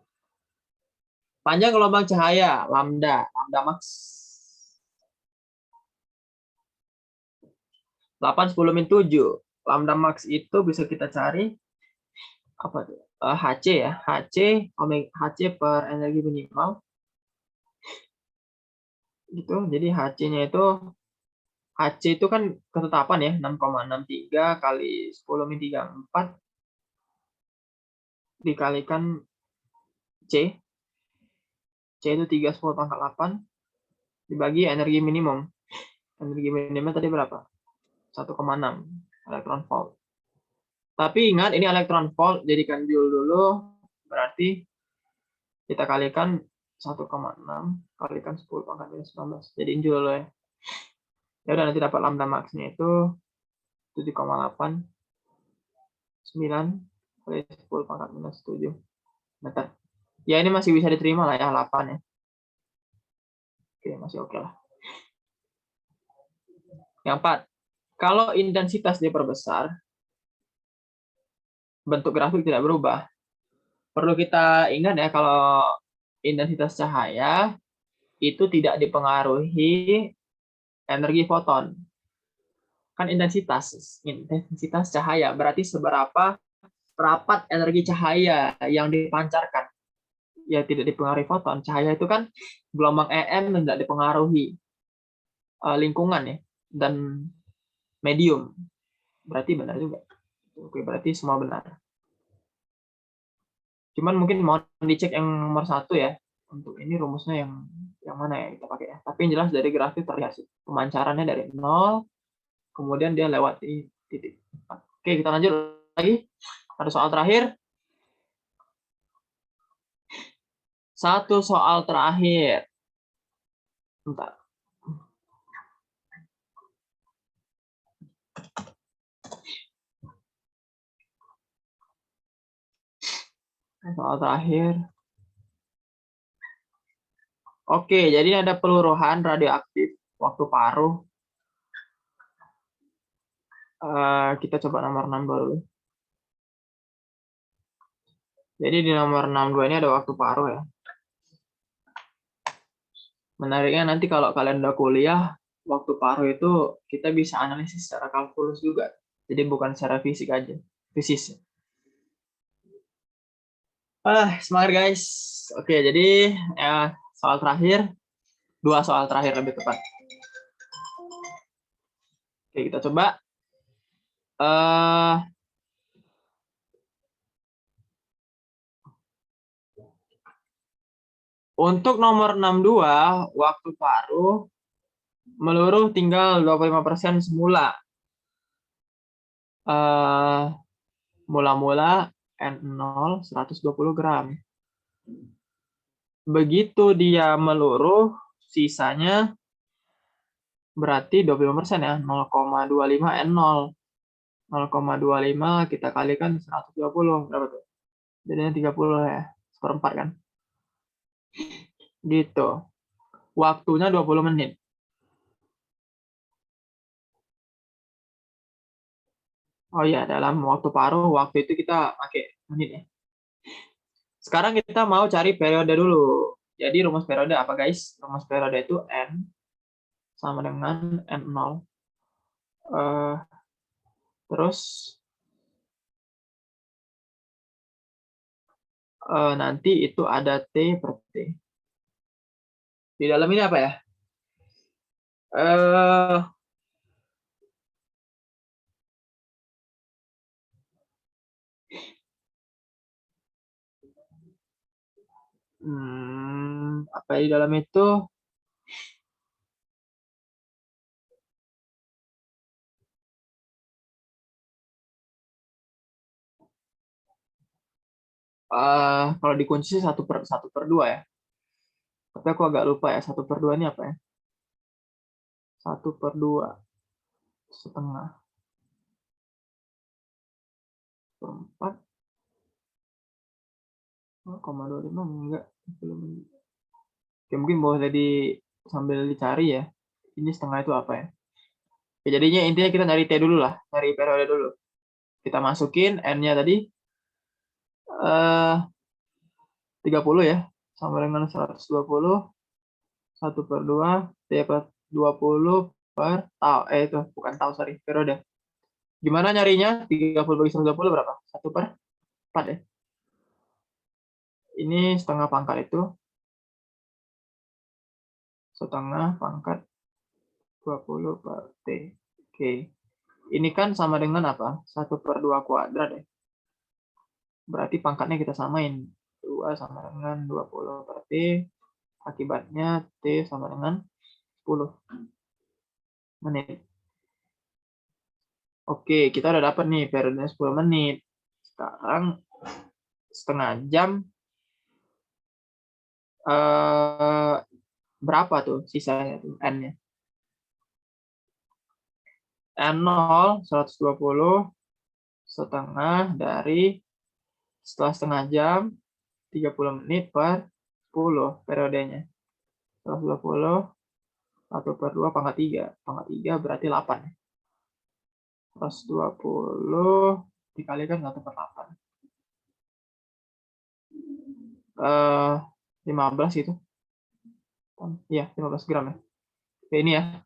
Speaker 1: Panjang gelombang cahaya, lambda max. 8, 10, min 7. Lambda max itu bisa kita cari apa tuh? HC ya, HC per energi minimal. Gitu. Jadi HC itu kan ketetapan ya, 6,63 kali 10 min 34 dikalikan C. C itu 3/10⁸ dibagi energi minimum. Energi minimum tadi berapa? 1,6 elektron volt. Tapi ingat ini elektron volt, jadikan joule dulu, berarti kita kalikan 1,6 kalikan 10⁻⁻19. Jadi joule ya. Ya udah, nanti dapat lambda maxnya itu 7,89 kali 10⁻⁻7 meter. Ya ini masih bisa diterima lah ya, 8 ya. Oke, masih oke lah. Yang 4, kalau intensitas diperbesar, bentuk grafik tidak berubah. Perlu kita ingat ya, kalau intensitas cahaya itu tidak dipengaruhi energi foton. Kan intensitas cahaya berarti seberapa rapat energi cahaya yang dipancarkan. Ya tidak dipengaruhi foton. Cahaya itu kan gelombang EM tidak dipengaruhi lingkungan ya dan medium. Berarti benar juga. Oke, berarti semua benar. Cuman mungkin mau dicek yang nomor 1 ya. Untuk ini rumusnya yang mana ya kita pakai ya. Tapi yang jelas dari grafik terlihat sih. Pemancarannya dari 0, kemudian dia lewat di titik 4. Oke, kita lanjut lagi. Ada soal terakhir. Satu soal terakhir. Bentar. Soal terakhir. Oke, jadi ada peluruhan radioaktif waktu paruh. Kita coba nomor 62 dulu. Jadi di nomor 62 ini ada waktu paruh ya. Menariknya nanti kalau kalian udah kuliah, waktu paruh itu kita bisa analisis secara kalkulus juga. Jadi bukan secara fisik aja, fisis. Semangat guys. Oke, jadi soal terakhir, 2 soal terakhir lebih tepat. Oke, kita coba. eh Untuk nomor 62, waktu paruh meluruh tinggal 25% semula. Eh Mula-mula N0 120 gram. Begitu dia meluruh, sisanya berarti 25% ya, 0,25 N0. 0,25 kita kalikan 120, berapa tuh? Jadinya 30 ya, seperempat kan? Gitu. Waktunya 20 menit. Oh iya, dalam waktu paruh, waktu itu kita pakai menit ya. Sekarang kita mau cari periode dulu. Jadi rumus periode apa guys? Rumus periode itu N sama dengan N0. Eh, terus nanti itu ada T per T. Di dalam ini apa ya? Eh, Apa di dalam itu? Kalau dikunci 1/2 ya. Tapi aku agak lupa ya, 1/2 ini apa ya? 1/2 setengah 4 0,25 enggak, belum. Oke, mungkin boleh sambil dicari ya. Ini setengah itu apa ya? Oke, jadinya intinya kita cari T dulu lah, cari periode dulu. Kita masukin N-nya tadi 30 ya, sama dengan 120, 1/2, T per 20 per tau. Itu bukan tau, sorry, periode. Gimana nyarinya? 30 bagi 120 berapa? 1/4 ya. Ini setengah pangkat itu. Setengah pangkat 20 per T. Oke. Ini kan sama dengan apa? 1/2 kuadrat ya. Berarti pangkatnya kita samain. 2 sama dengan 20 per T. Akibatnya T sama dengan 10 menit. Oke, kita udah dapat nih periodenya 10 menit. Sekarang setengah jam berapa tuh sisanya tuh N-nya? N0 120 setengah dari setelah setengah jam 30 menit per 10 periodenya. 120 1/2 pangkat 3. Pangkat 3 berarti 8. 120 dikalikan 1/8. 15 itu. Iya, 15 gram ya. Oke, ini ya.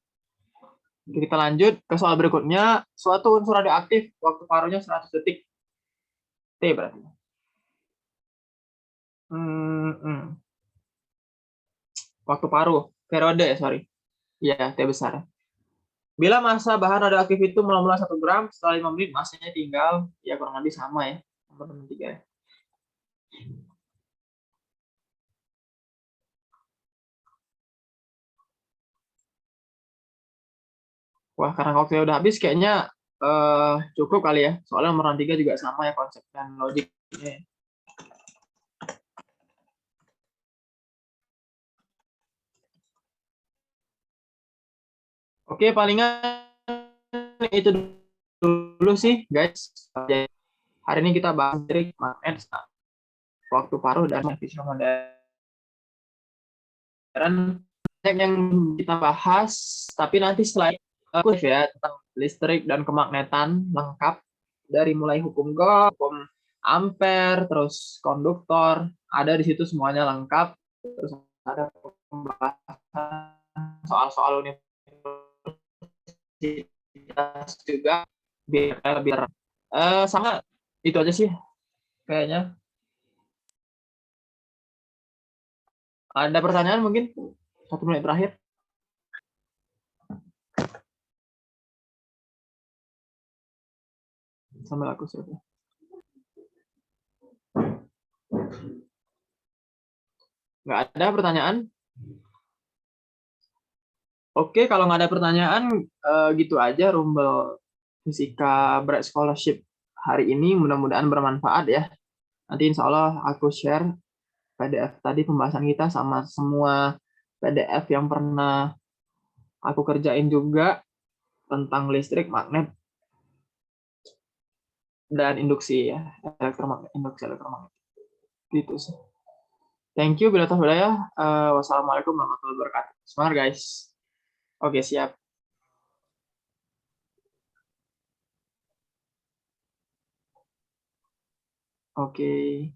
Speaker 1: Kita lanjut ke soal berikutnya. Suatu unsur radioaktif, waktu paruhnya 100 detik. T berarti. Waktu paruh. Periode, sorry. Iya, T besar. Bila massa bahan radioaktif itu mula-mula 1 gram, setelah 5 menit massanya tinggal, ya kurang lebih sama ya. Nomor 3 ya. Wah, karena waktunya udah habis, kayaknya cukup kali ya. Soalnya nomor 3 juga sama ya konsep dan logiknya. Oke, palingan itu dulu sih, guys. Hari ini kita bahas trik magnet, waktu paruh, dan fisika modern. Banyak yang kita bahas, tapi nanti setelah aku ya tentang listrik dan kemagnetan lengkap dari mulai hukum Gauss, hukum Ampere, terus konduktor, ada di situ semuanya lengkap. Terus ada pembahasan soal-soal universitas juga biar sama itu aja sih kayaknya. Ada pertanyaan mungkin 1 menit terakhir? Sambil aku save. Nggak ada pertanyaan? Oke, kalau nggak ada pertanyaan, gitu aja Rumble Fisika Bright Scholarship hari ini. Mudah-mudahan bermanfaat ya. Nanti insya Allah aku share PDF tadi pembahasan kita sama semua PDF yang pernah aku kerjain juga tentang listrik, magnet, dan induksi ya, elektromagnet, induksi elektromagnet. Gitu sih. Thank you, bila ya. Wassalamualaikum warahmatullahi wabarakatuh. Semangat guys. Oke, siap. Oke.